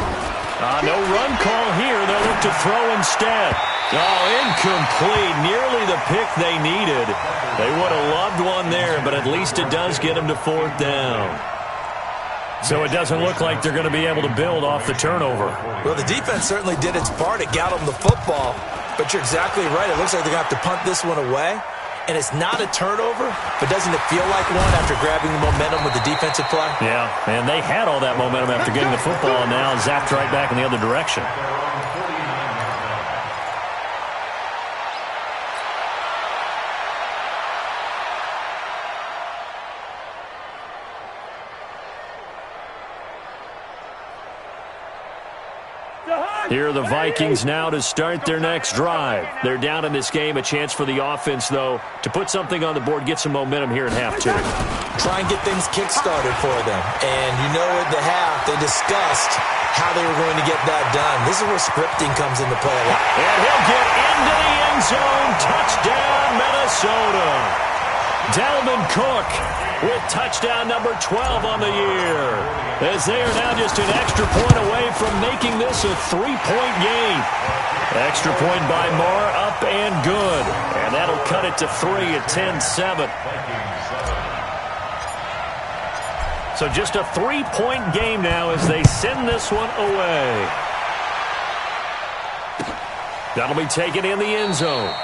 Speaker 4: No run call here. They'll look to throw instead. Incomplete. Nearly the pick they needed. They would have loved one there, but at least it does get them to 4th down. So it doesn't look like they're going to be able to build off the turnover.
Speaker 7: Well, the defense certainly did its part. It got them the football. But you're exactly right. It looks like they're going to have to punt this one away. And it's not a turnover, but doesn't it feel like one after grabbing the momentum with the defensive play?
Speaker 4: Yeah, and they had all that momentum after getting the football, and now zapped right back in the other direction. Here are the Vikings now to start their next drive. They're down in this game. A chance for the offense, though, to put something on the board, get some momentum here in half 2.
Speaker 7: Try and get things kick-started for them. And you know at the half, they discussed how they were going to get that done. This is where scripting comes into play a lot.
Speaker 4: And he'll get into the end zone. Touchdown, Minnesota. Dalvin Cook with touchdown number 12 on the year, as they are now just an extra point away from making this a 3-point game. Extra point by Marr, up and good. And that'll cut it to 3 at 10-7. So just a 3-point game now as they send this one away. That'll be taken in the end zone.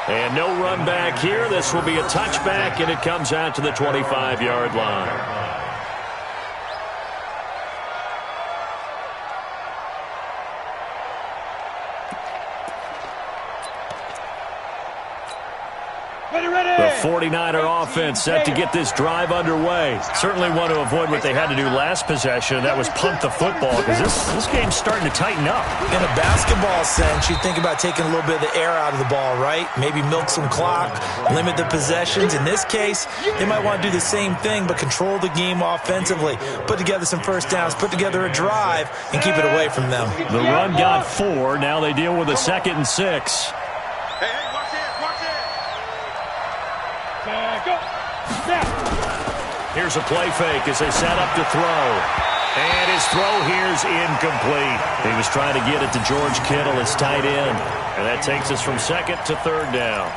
Speaker 4: And no run back here. This will be a touchback, and it comes out to the 25-yard line. The 49er offense set to get this drive underway. Certainly want to avoid what they had to do last possession, and that was punt the football, because this game's starting to tighten up.
Speaker 7: In a basketball sense, you think about taking a little bit of the air out of the ball, right? Maybe milk some clock, limit the possessions. In this case, they might want to do the same thing, but control the game offensively. Put together some first downs, put together a drive, and keep it away from them.
Speaker 4: The run got 4. Now they deal with a 2nd and 6. Here's a play fake as they set up to throw. And his throw here's incomplete. He was trying to get it to George Kittle, his tight end. And that takes us from 2nd to 3rd down.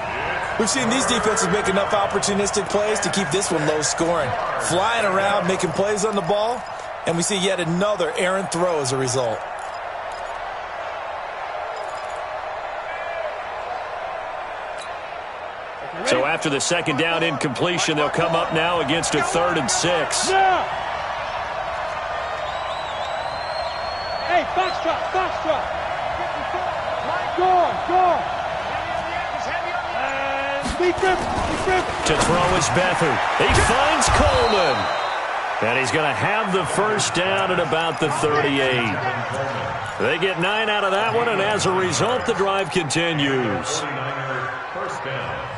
Speaker 7: We've seen these defenses make enough opportunistic plays to keep this one low scoring. Flying around, making plays on the ball. And we see yet another errant throw as a result.
Speaker 4: So after the 2nd down incompletion, they'll come up now against a 3rd and 6.
Speaker 6: Hey, Foxtrot. Go on.
Speaker 4: To throw is Beathard. He finds Coleman. And he's going to have the first down at about the 38. They get 9 out of that one, and as a result, the drive continues.
Speaker 5: First down.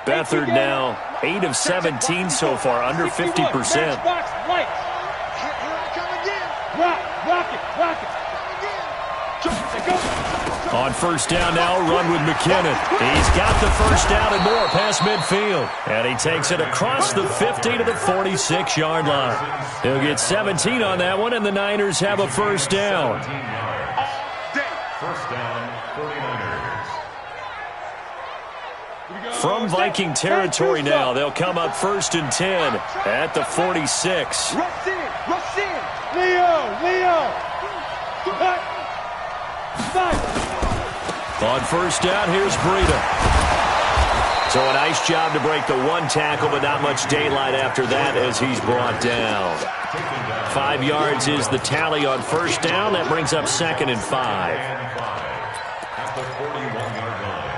Speaker 4: Beathard now 8 of 17 so far, under 50%. On first down now, run with McKinnon. He's got the first down and more past midfield. And he takes it across the 50 to the 46-yard line. He'll get 17 on that one, and the Niners have a first down.
Speaker 5: First down, 49ers.
Speaker 4: From Viking territory now, they'll come up first and 10 at the 46.
Speaker 6: Rush in. Leo.
Speaker 4: On first down, here's Breida. So a nice job to break the one tackle, but not much daylight after that as he's brought down. 5 yards is the tally on first down. That brings up 2nd and 5.
Speaker 5: At the 41-yard line.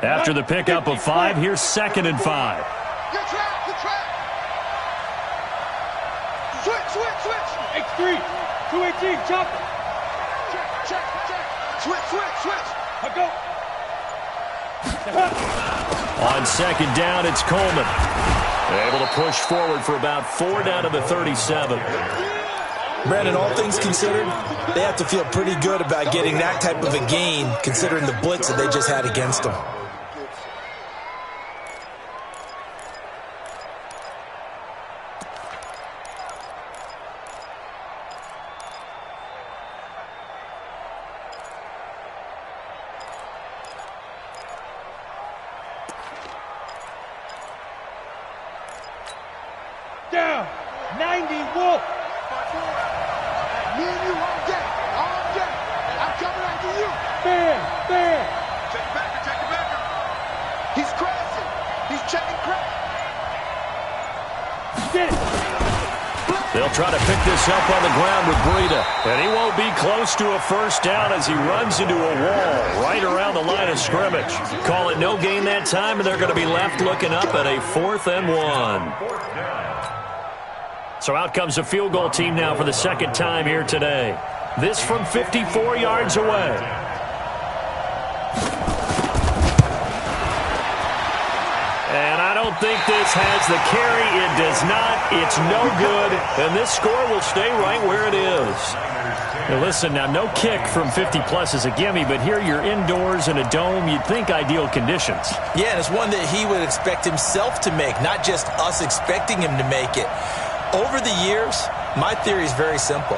Speaker 4: After the pickup of 5, here's 2nd and 5.
Speaker 8: Good trap. Switch.
Speaker 6: X3, 218, chopper.
Speaker 8: Check. Switch.
Speaker 6: Go.
Speaker 4: On second down, it's Coleman. Able to push forward for about 4 down to the 37.
Speaker 7: Brandon, all things considered, they have to feel pretty good about getting that type of a gain considering the blitz that they just had against them.
Speaker 6: Down. 90, Wolf.
Speaker 8: Me and you all day. I'm coming after you.
Speaker 6: Fair.
Speaker 8: Take it back. He's crashing. He's checking crack.
Speaker 6: Get it.
Speaker 4: They'll try to pick this up on the ground with Breida. And he won't be close to a first down as he runs into a wall right around the line of scrimmage. Call it no gain that time, and they're going to be left looking up at a 4th and 1. So out comes a field goal team now for the second time here today. This from 54 yards away. And I don't think this has the carry. It does not. It's no good. And this score will stay right where it is. Now listen, now no kick from 50-plus is a gimme, but here you're indoors in a dome. You'd think ideal conditions.
Speaker 7: Yeah, and it's one that he would expect himself to make, not just us expecting him to make it. Over the years, my theory is very simple.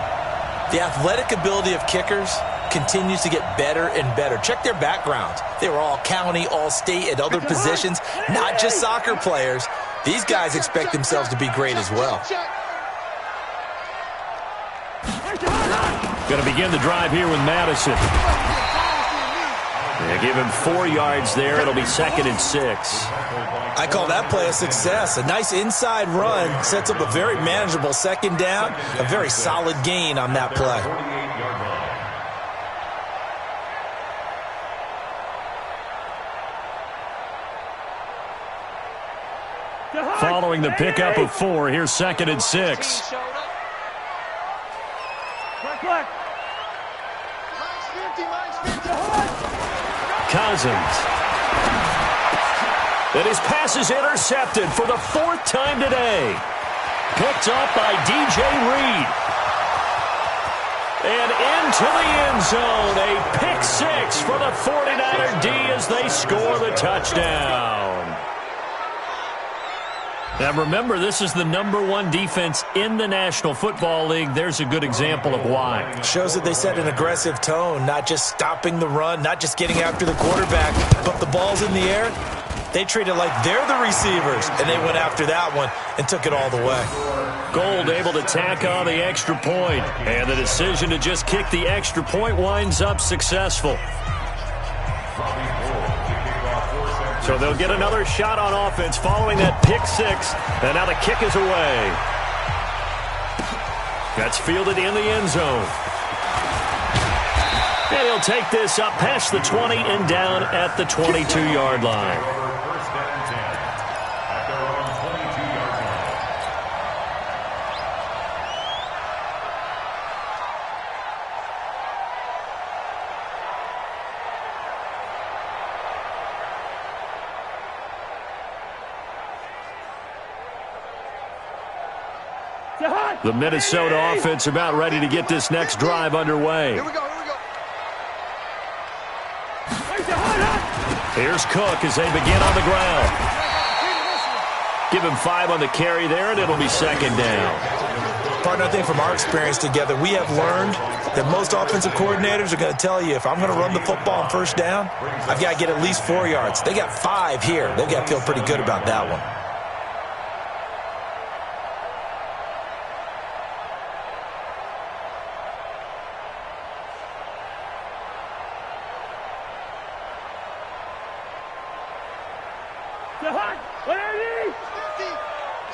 Speaker 7: The athletic ability of kickers continues to get better and better. Check their backgrounds. They were all county, all state, at other positions, not just soccer players. These guys expect themselves to be great as well.
Speaker 4: Going to begin the drive here with Madison. They give him 4 yards there. It'll be 2nd and 6.
Speaker 7: I call that play a success. A nice inside run sets up a very manageable second down. A very solid gain on that play.
Speaker 4: Following the pickup of 4, here's 2nd and 6. Cousins. And his pass is intercepted for the 4th time today. Picked up by DJ Reed. And into the end zone. A pick 6 for the 49er D as they score the touchdown. Now remember, this is the #1 defense in the National Football League. There's a good example of why.
Speaker 7: Shows that they set an aggressive tone, not just stopping the run, not just getting after the quarterback, but the ball's in the air. They treat it like they're the receivers, and they went after that one and took it all the way.
Speaker 4: Gold able to tack on the extra point, and the decision to just kick the extra point winds up successful. So they'll get another shot on offense following that pick six, and now the kick is away. That's fielded in the end zone. And he'll take this up past the 20 and down at the 22-yard line.
Speaker 5: First down and 10 at their own 22-yard line.
Speaker 4: The Minnesota offense about ready to get this next drive underway.
Speaker 8: Here we go.
Speaker 4: Here's Cook as they begin on the ground. Give him 5 on the carry there, and it'll be second down.
Speaker 7: Partner, I think from our experience together, we have learned that most offensive coordinators are going to tell you, if I'm going to run the football on first down, I've got to get at least 4 yards. They got 5 here. They've got to feel pretty good about that one.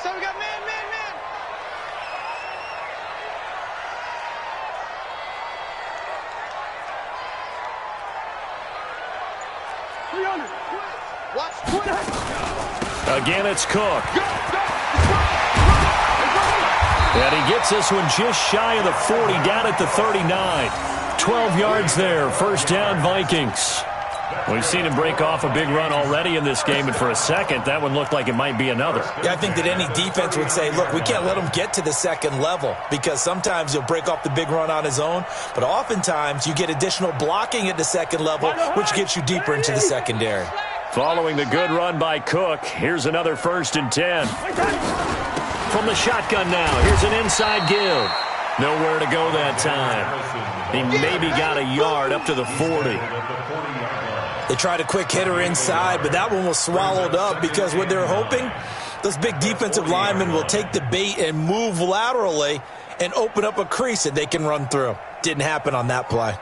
Speaker 8: So we got man.
Speaker 4: Again, it's Cook. And he gets this one just shy of the 40, down at the 39. 12 yards there, first down Vikings. We've seen him break off a big run already in this game, and for a second, that one looked like it might be another.
Speaker 7: Yeah, I think that any defense would say, look, we can't let him get to the second level, because sometimes he'll break off the big run on his own, but oftentimes you get additional blocking at the second level, which gets you deeper into the secondary.
Speaker 4: Following the good run by Cook, here's another 1st and 10. From the shotgun now, here's an inside give. Nowhere to go that time. He maybe got a yard up to the 40.
Speaker 7: They tried a quick hitter inside, but that one was swallowed up because what they're hoping, those big defensive linemen will take the bait and move laterally and open up a crease that they can run through. Didn't happen on that play.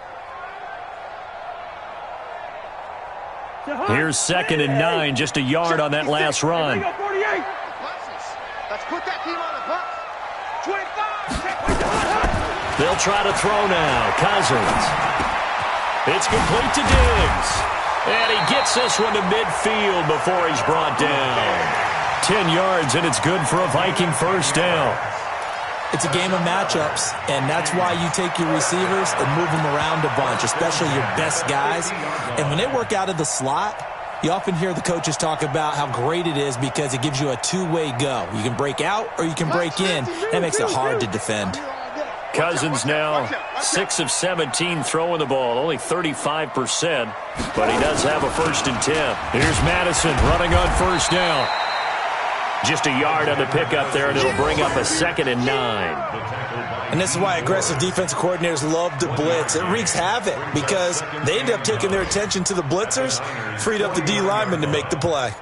Speaker 4: Here's 2nd and 9, just a yard on that last run.
Speaker 8: Let's put that team on the bus. 25.
Speaker 4: They'll try to throw now. Cousins. It's complete to Diggs. And he gets this one to midfield before he's brought down. 10 yards, and it's good for a Viking first down.
Speaker 7: It's a game of matchups, and that's why you take your receivers and move them around a bunch, especially your best guys. And when they work out of the slot, you often hear the coaches talk about how great it is because it gives you a two-way go. You can break out or you can break in. That makes it hard to defend.
Speaker 4: Cousins now 6 of 17 throwing the ball, only 35%, but he does have a 1st and 10. Here's Madison running on first down. Just a yard on the pickup there, and it'll bring up a 2nd and 9.
Speaker 7: And this is why aggressive defensive coordinators love to blitz. It wreaks havoc because they end up taking their attention to the blitzers, freed up the D lineman to make the play.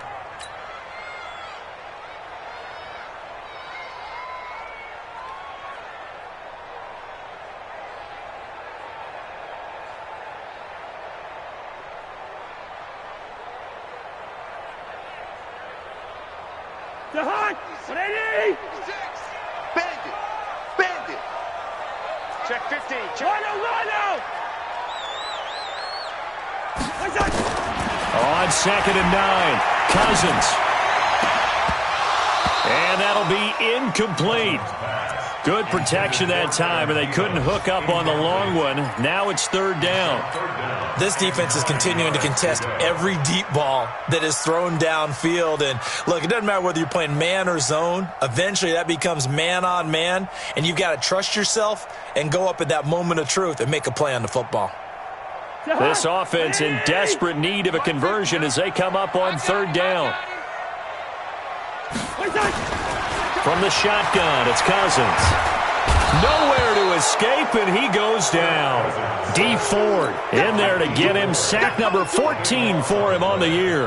Speaker 8: Bandit. Check 15.
Speaker 4: On 2nd and 9, Cousins. And that'll be incomplete. Good protection that time, and they couldn't hook up on the long one. Now it's 3rd down.
Speaker 7: This defense is continuing to contest every deep ball that is thrown downfield. And look, it doesn't matter whether you're playing man or zone. Eventually that becomes man on man, and you've got to trust yourself and go up at that moment of truth and make a play on the football.
Speaker 4: This offense in desperate need of a conversion as they come up on 3rd down. From the shotgun, it's Cousins. Nowhere to escape, and he goes down. Dee Ford in there to get him. Sack number 14 for him on the year.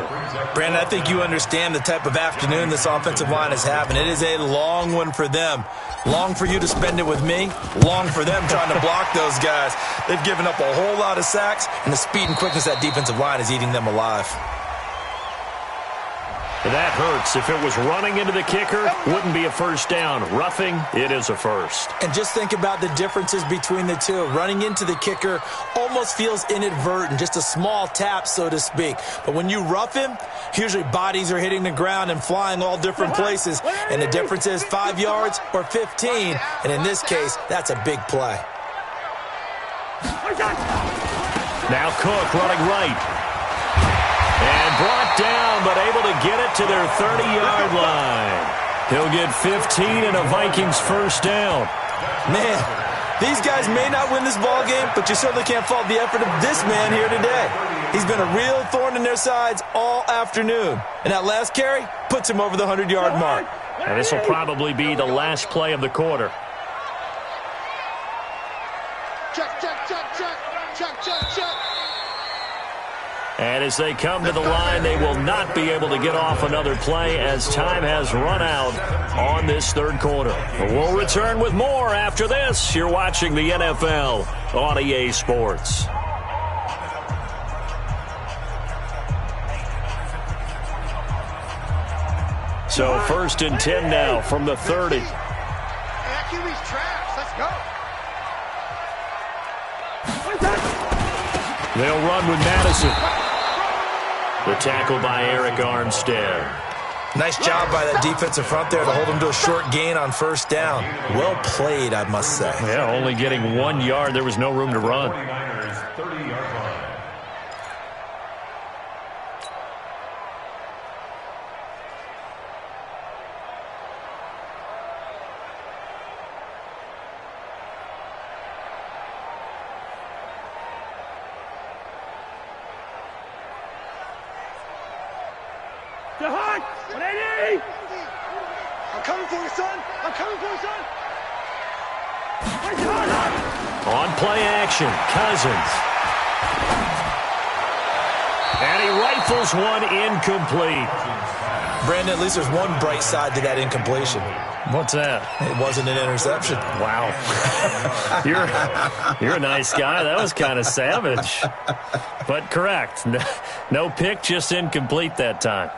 Speaker 7: Brandon, I think you understand the type of afternoon this offensive line is having. It is a long one for them. Long for you to spend it with me. Long for them trying to block those guys. They've given up a whole lot of sacks, and the speed and quickness of that defensive line is eating them alive.
Speaker 4: That hurts. If it was running into the kicker, wouldn't be a first down. Roughing, it is a first.
Speaker 7: And just think about the differences between the two. Running into the kicker almost feels inadvertent, just a small tap, so to speak. But when you rough him, usually bodies are hitting the ground and flying all different places. And the difference is 5 yards or 15. And in this case, that's a big play.
Speaker 4: Now Cook running right. And brought down, but able to get it to their 30-yard line. He'll get 15 and a Vikings first down.
Speaker 7: Man, these guys may not win this ball game, but you certainly can't fault the effort of this man here today. He's been a real thorn in their sides all afternoon. And that last carry puts him over the 100-yard mark.
Speaker 4: And this will probably be the last play of the quarter.
Speaker 8: Check, check, check, check. Check, check, check.
Speaker 4: And as they come to the line, they will not be able to get off another play as time has run out on this third quarter. We'll return with more after this. You're watching the NFL on EA Sports. So first and 10 now from the 30.
Speaker 8: That QB's trash. Let's go.
Speaker 4: They'll run with Madison. The tackle by Eric Armstead.
Speaker 7: Nice job by that defensive front there to hold him to a short gain on first down. Well played, I must say.
Speaker 4: Yeah, only getting 1 yard. There was no room to run.
Speaker 5: 30-yard line.
Speaker 8: I'm coming for you, son. I'm coming for you, son.
Speaker 4: On play action, Cousins. And he rifles one incomplete.
Speaker 7: Brandon, at least there's one bright side to that incompletion.
Speaker 4: What's that?
Speaker 7: It wasn't an interception.
Speaker 4: Wow. You're a nice guy. That was kind of savage. But correct. No pick, just incomplete that time.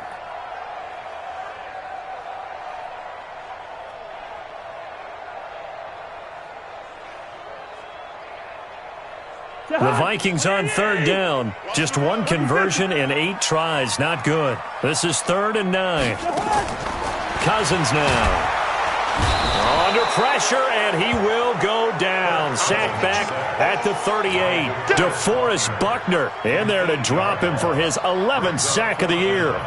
Speaker 4: The Vikings on third down. Just one conversion in 8 tries. Not good. This is 3rd and 9. Cousins now. Under pressure, and he will go down. Sacked back at the 38. DeForest Buckner in there to drop him for his 11th sack of the year.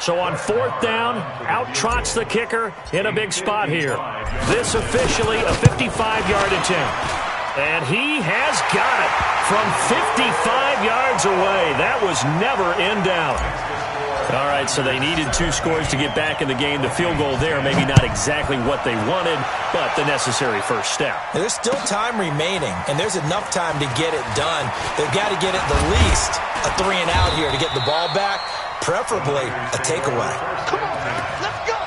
Speaker 4: So on 4th down, out trots the kicker in a big spot here. This officially a 55-yard attempt. And he has got it from 55 yards away. That was never in doubt. All right, so they needed 2 scores to get back in the game. The field goal there, maybe not exactly what they wanted, but the necessary first step.
Speaker 7: There's still time remaining, and there's enough time to get it done. They've got to get at the least a 3-and-out here to get the ball back, preferably a takeaway.
Speaker 8: Come on, let's go.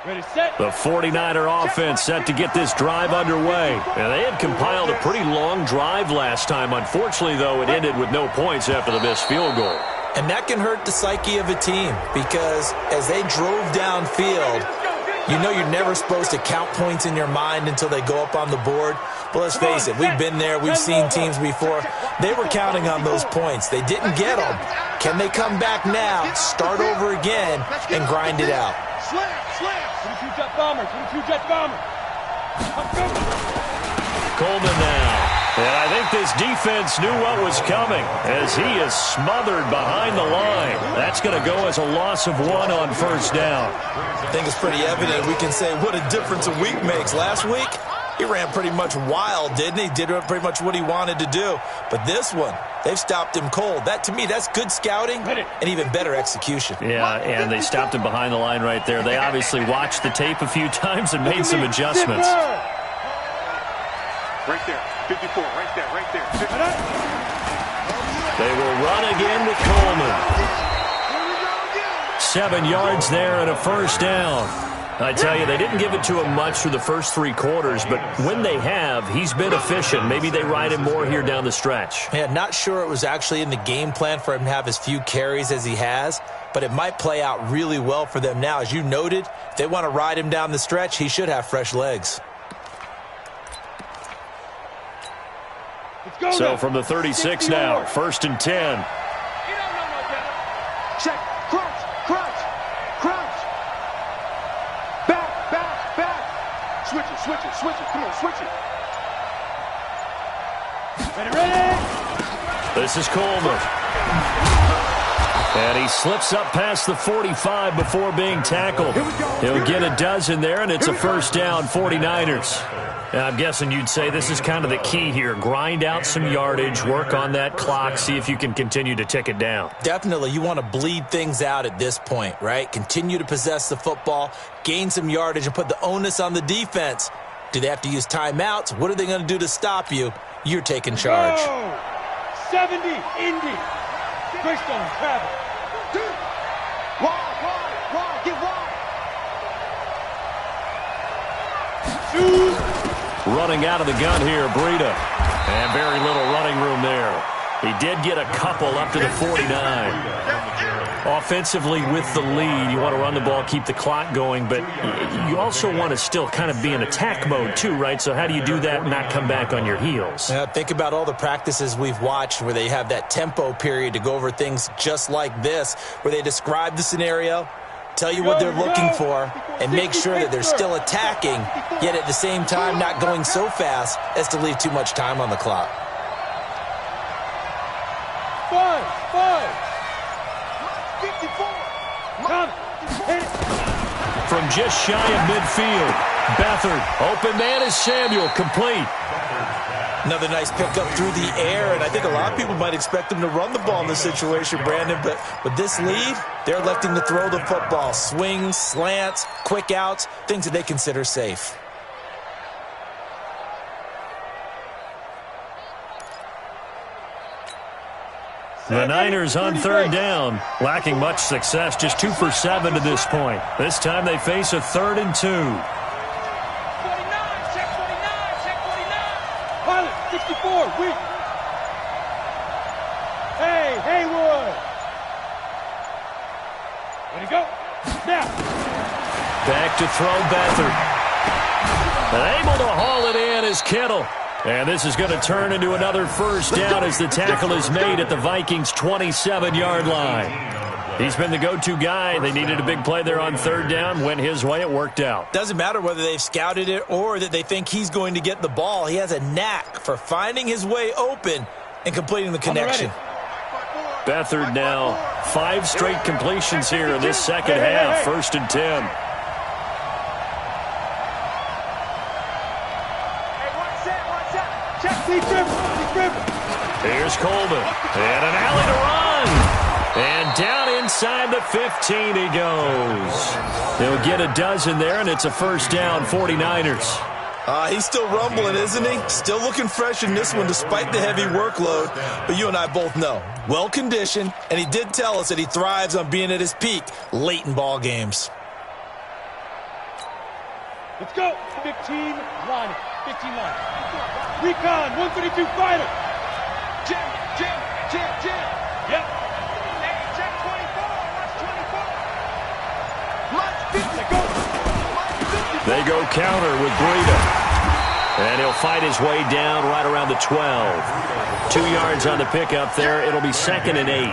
Speaker 6: Ready, set.
Speaker 4: The 49er offense set to get this drive underway. And they had compiled a pretty long drive last time. Unfortunately, though, it ended with no points after the missed field goal.
Speaker 7: And that can hurt the psyche of a team because as they drove downfield, you know you're never supposed to count points in your mind until they go up on the board. But let's face it, we've been there. We've seen teams before. They were counting on those points. They didn't get them. Can they come back now, start over again, and grind it out?
Speaker 8: Slam, slam.
Speaker 6: 22 jet bombers, 22 jet bombers.
Speaker 4: Coleman now. And I think this defense knew what was coming as he is smothered behind the line. That's going to go as a loss of 1 on first down.
Speaker 7: I think it's pretty evident. We can say what a difference a week makes. Last week, He ran pretty much wild, didn't he? Did pretty much what he wanted to do. But this one, they've stopped him cold. That, to me, that's good scouting and even better execution.
Speaker 4: Yeah, and they stopped him behind the line right there. They obviously watched the tape a few times and made some adjustments.
Speaker 6: Right there, 54, right there. 50.
Speaker 4: They will run again with Coleman. 7 yards there and a first down. I tell you, they didn't give it to him much through the first 3 quarters, but when they have, he's been efficient. Maybe they ride him more here down the stretch.
Speaker 7: Yeah, not sure it was actually in the game plan for him to have as few carries as he has, but it might play out really well for them now. As you noted, if they want to ride him down the stretch, he should have fresh legs.
Speaker 4: So from the 36 now, 1st and 10.
Speaker 6: Check, crunch. Back. Switch it. Come on, switch it. Ready.
Speaker 4: This is Coleman. And he slips up past the 45 before being tackled. He'll get a dozen there, and it's a first down, 49ers. Now, I'm guessing you'd say this is kind of the key here. Grind out some yardage, work on that clock, see if you can continue to tick it down.
Speaker 7: Definitely. You want to bleed things out at this point, right? Continue to possess the football, gain some yardage, and put the onus on the defense. Do they have to use timeouts? What are they going to do to stop you? You're taking charge.
Speaker 6: Go. 70, Indy. Greystone, travel. Wide, get wide.
Speaker 4: Running out of the gun here, Breida. And very little running room there. He did get a couple up to the 49. Offensively with the lead, you want to run the ball, keep the clock going, but you also want to still kind of be in attack mode too, right? So how do you do that and not come back on your heels?
Speaker 7: Yeah, think about all the practices we've watched where they have that tempo period to go over things just like this, where they describe the scenario, tell you what they're looking for, and make sure that they're still attacking, yet at the same time not going so fast as to leave too much time on the clock.
Speaker 6: 5. 54. Come. Hit it.
Speaker 4: From just shy of midfield, Beathard, open man is Samuel, complete.
Speaker 7: Another nice pickup through the air, and I think a lot of people might expect them to run the ball in this situation, Brandon, but with this lead, they're electing to throw the football. Swings, slants, quick outs, things that they consider safe.
Speaker 4: The Niners on 3rd down, lacking much success, just 2 for 7 to this point. This time they face a 3rd and 2.
Speaker 6: 49, check 49. Pilot, 64, weak. Hey, Haywood. Way to go. Snap.
Speaker 4: Back to throw Beathard. And able to haul it in is Kittle. And this is going to turn into another first down as the tackle is made at the Vikings' 27-yard line. He's been the go-to guy. They needed a big play there on 3rd down. Went his way. It worked out.
Speaker 7: Doesn't matter whether they've scouted it or that they think he's going to get the ball. He has a knack for finding his way open and completing the connection.
Speaker 4: Beathard now 5 straight completions here in this second half. 1st and 10. Here's Coleman. And an alley to run. And down inside the 15 he goes. They'll get a dozen there, and it's a first down, 49ers.
Speaker 7: He's still rumbling, isn't he? Still looking fresh in this one despite the heavy workload. But you and I both know, well-conditioned, and he did tell us that he thrives on being at his peak late in ball games.
Speaker 6: Let's go. 15 line. 15 line. Recon, 132 fighter. Jim. Yep. Hey, check 24. Watch 24.
Speaker 4: They go counter with Breida. And he'll fight his way down right around the 12. 2 yards on the pickup there. It'll be 2nd and 8.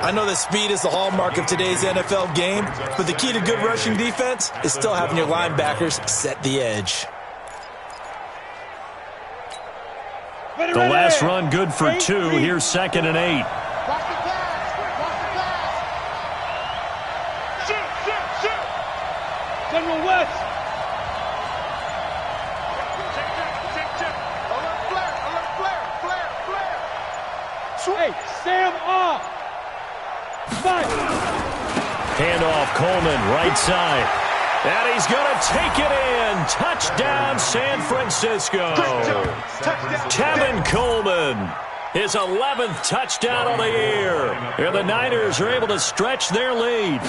Speaker 7: I know that speed is the hallmark of today's NFL game, but the key to good rushing defense is still having your linebackers set the edge.
Speaker 4: The last run good for 2. Here's 2nd and 8.
Speaker 6: General West. Hey, Sam off. Fight.
Speaker 4: Handoff, Coleman, right side. And he's going to take it in. Touchdown, San Francisco. Tevin Coleman, his 11th touchdown of the year. And the Niners are able to stretch their lead.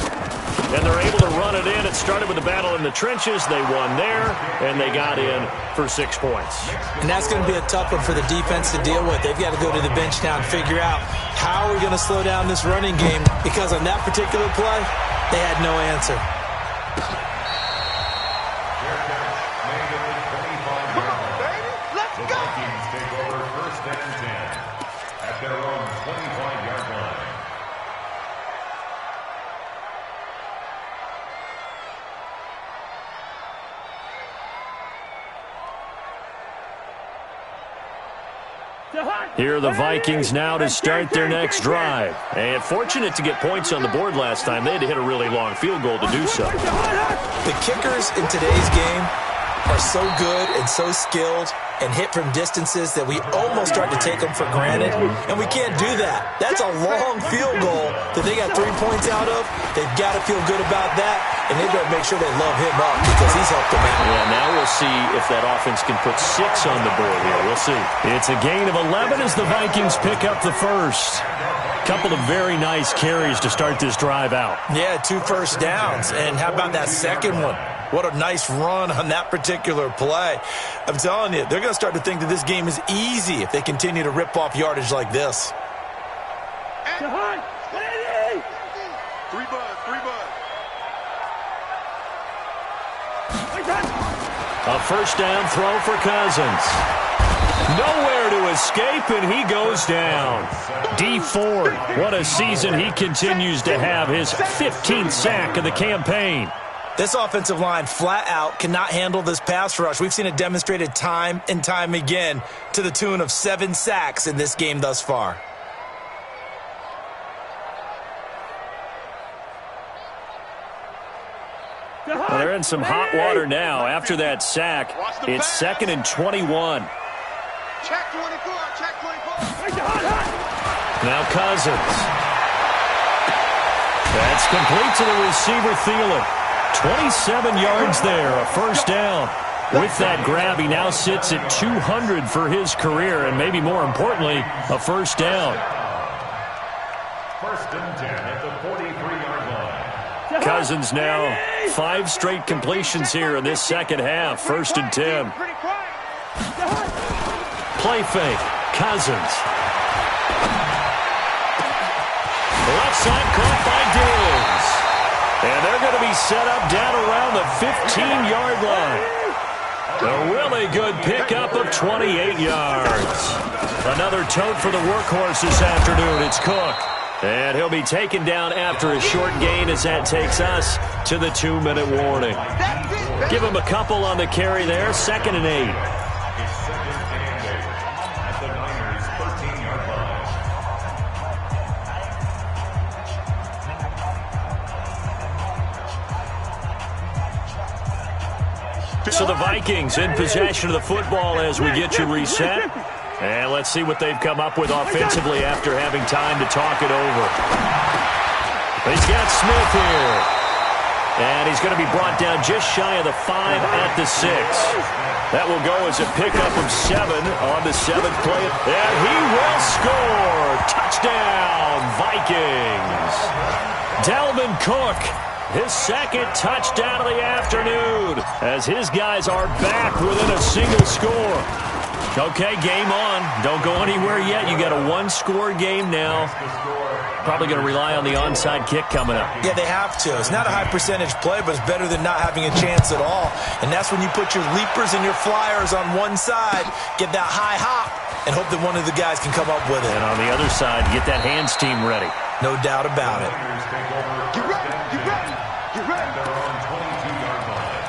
Speaker 4: And they're able to run it in. It started with a battle in the trenches. They won there, and they got in for 6 points.
Speaker 7: And that's going to be a tough one for the defense to deal with. They've got to go to the bench now and figure out how are we going to slow down this running game, because on that particular play, they had no answer.
Speaker 8: Come on, baby. Let's go.
Speaker 5: Vikings take over 1st and 10 at their own 25-yard line.
Speaker 4: Here are the Vikings now to start their next drive. And fortunate to get points on the board last time. They had to hit a really long field goal to do so.
Speaker 7: The kickers in today's game are so good and so skilled and hit from distances that we almost start to take them for granted, and we can't do that. That's a long field goal that they got 3 points out of. They've got to feel good about that, and they've got to make sure they love him up because he's helped them out.
Speaker 4: Yeah, now we'll see if that offense can put 6 on the board here. We'll see. It's a gain of 11 as the Vikings pick up the first. Couple of very nice carries to start this drive out.
Speaker 7: Yeah, 2 first downs, and how about that second one? What a nice run on that particular play. I'm telling you, they're going to start to think that this game is easy if they continue to rip off yardage like this.
Speaker 8: 3 buds, 3 buds.
Speaker 4: A first down throw for Cousins. Nowhere to escape, and he goes down. Dee Ford, what a season he continues to have, his 15th sack of the campaign.
Speaker 7: This offensive line flat out cannot handle this pass rush. We've seen it demonstrated time and time again to the tune of 7 sacks in this game thus far.
Speaker 4: Well, they're in some hot water now. After that sack, it's 2nd and 21.
Speaker 8: Check 24, check 24.
Speaker 4: Now Cousins. That's complete to the receiver, Thielen. 27 yards there, a first down. With that grab, he now sits at 200 for his career, and maybe more importantly, a first down.
Speaker 5: 1st and 10 at the 43-yard line.
Speaker 4: Cousins now 5 straight completions here in this second half. 1st and 10. Play fake. Cousins. Left side caught by Diggs. And they're going to be set up down around the 15-yard line. A really good pickup of 28 yards. Another tote for the workhorse this afternoon. It's Cook. And he'll be taken down after a short gain as that takes us to the 2-minute warning. Give him a couple on the carry there. 2nd and 8.
Speaker 5: It's 2nd and 8 at the Niners' 13-yard line.
Speaker 4: So the Vikings in possession of the football as we get you reset. And let's see what they've come up with offensively after having time to talk it over. He's got Smith here. And he's going to be brought down just shy of the 5 at the 6. That will go as a pickup of 7 on the 7th play. And he will score. Touchdown, Vikings. Dalvin Cook, his 2nd touchdown of the afternoon, as his guys are back within a single score. Okay, game on. Don't go anywhere yet. You got a 1-score game now. Probably going to rely on the onside kick coming up.
Speaker 7: Yeah, they have to. It's not a high percentage play, but it's better than not having a chance at all. And that's when you put your leapers and your flyers on one side, get that high hop, and hope that one of the guys can come up with it.
Speaker 4: And on the other side, get that hands team ready.
Speaker 7: No doubt about it.
Speaker 8: Get ready, get ready, get ready.
Speaker 5: They're on 22-yard line.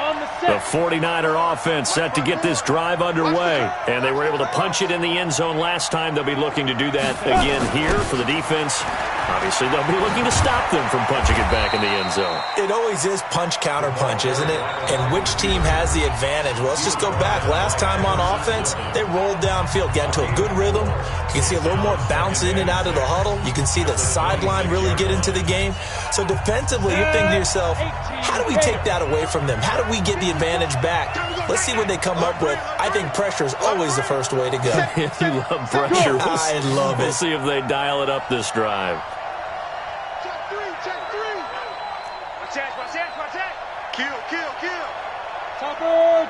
Speaker 6: On the
Speaker 4: The 49er offense set to get this drive underway. And they were able to punch it in the end zone last time. They'll be looking to do that again here for the defense. Obviously, they'll be looking to stop them from punching it back in the end zone.
Speaker 7: It always is punch-counter-punch, isn't it? And which team has the advantage? Well, let's just go back. Last time on offense, they rolled downfield, got into a good rhythm. You can see a little more bounce in and out of the huddle. You can see the sideline really get into the game. So defensively, you're thinking to yourself, how do we take that away from them? How do we get the advantage back? Let's see what they come up with. I think pressure is always the first way to go.
Speaker 4: You love pressure.
Speaker 7: I love it.
Speaker 4: We'll see if they dial it up this drive.
Speaker 6: Kill. Topper.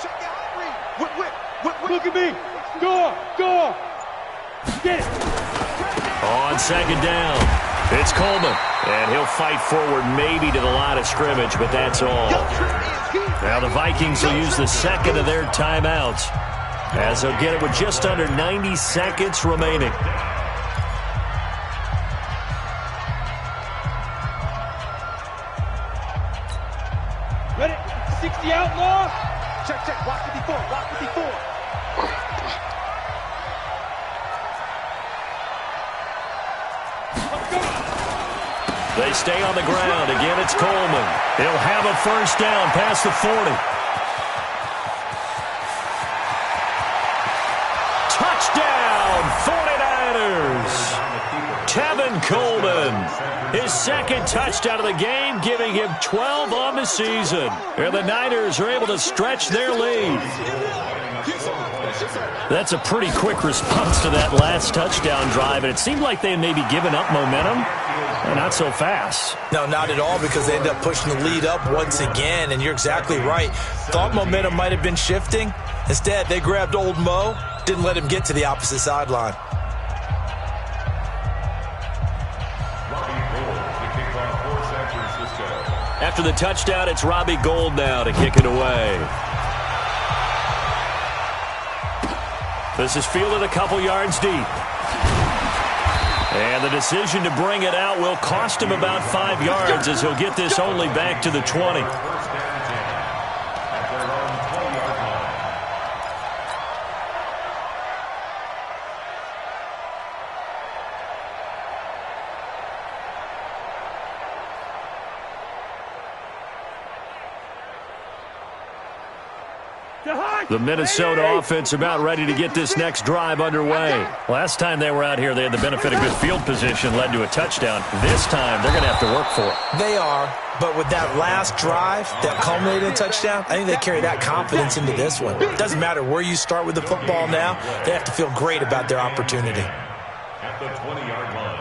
Speaker 8: Check your hot read. Whip.
Speaker 6: Look at me. Go. Get it.
Speaker 4: On second down, it's Coleman. And he'll fight forward maybe to the line of scrimmage, but that's all. Now the Vikings will use the second of their timeouts, as they'll get it with just under 90 seconds remaining.
Speaker 6: Ready? 60 outlaw.
Speaker 8: Check. Watch 54.
Speaker 4: They stay on the ground. Again, it's Coleman. He'll have a first down past the 40. Touchdown, 49ers. Tevin Coleman, his second touchdown of the game, giving him 12 on the season. And the Niners are able to stretch their lead. That's a pretty quick response to that last touchdown drive, and it seemed like they had maybe given up momentum. Not so fast.
Speaker 7: No, not at all, because they ended up pushing the lead up once again, and you're exactly right. Thought momentum might have been shifting. Instead, they grabbed old Mo, didn't let him get to the opposite sideline.
Speaker 4: After the touchdown, it's Robbie Gould now to kick it away. This is fielded a couple yards deep. And the decision to bring it out will cost him about 5 yards, as he'll get this only back to the 20. The Minnesota offense about ready to get this next drive underway. Last time they were out here, they had the benefit of good field position, led to a touchdown. This time, they're going to have to work for it.
Speaker 7: They are, but with that last drive that culminated in a touchdown, I think they carry that confidence into this one. It doesn't matter where you start with the football now. They have to feel great about their opportunity.
Speaker 5: At the 20-yard line.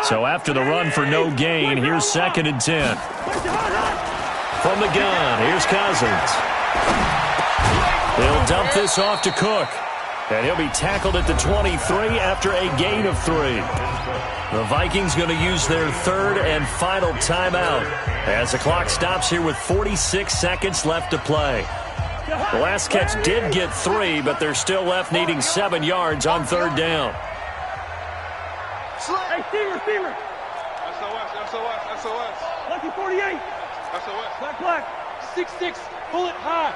Speaker 4: So after the run for no gain, here's 2nd and 10. From the gun, here's Cousins. They'll dump this off to Cook. And he'll be tackled at the 23 after a gain of 3. The Vikings going to use their third and final timeout as the clock stops here with 46 seconds left to play. The last catch did get 3, but they're still left needing 7 yards on third down.
Speaker 6: Hey, Steamer. SOS. Lucky 48. SOS. Black. 6'6". Pull it high.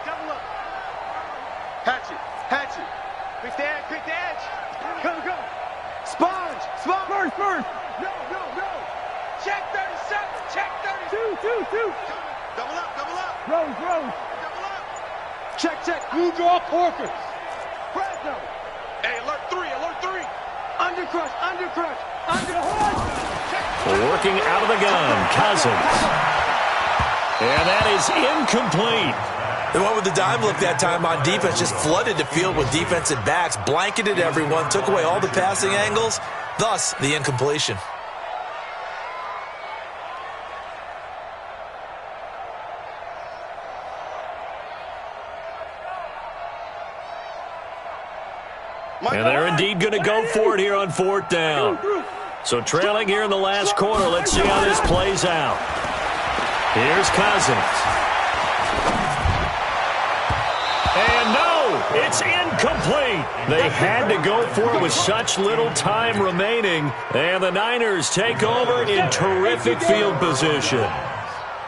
Speaker 8: Double up. Hatchet. Quick the edge. Go. Sponge.
Speaker 6: First.
Speaker 8: No. Check 37. Check 32. Double up.
Speaker 6: Rose.
Speaker 8: Double up. Check.
Speaker 6: Blue draw Corker.
Speaker 8: Fresno. Hey, alert 3. Undercrush. Under the horn.
Speaker 4: Working out of the gun, Cousins. And that is incomplete.
Speaker 7: They went with the dime look that time on defense, just flooded the field with defensive backs, blanketed everyone, took away all the passing angles, thus the incompletion.
Speaker 4: And they're indeed going to go for it here on 4th down. So trailing here in the last quarter, let's see how this plays out. Here's Cousins. And no, throw. It's incomplete. They had to go for it with such little time remaining. And the Niners take over in terrific field position.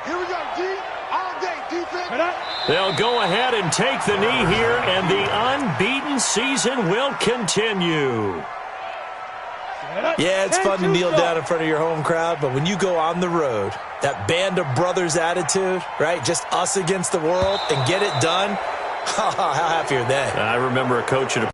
Speaker 6: Here we go, D. All day, defense.
Speaker 4: They'll go ahead and take the knee here, and the unbeaten season will continue.
Speaker 7: Yeah, it's fun to kneel down in front of your home crowd, but when you go on the road, that band of brothers attitude, right, just us against the world, and get it done, how happy are they?
Speaker 4: I remember a coach at a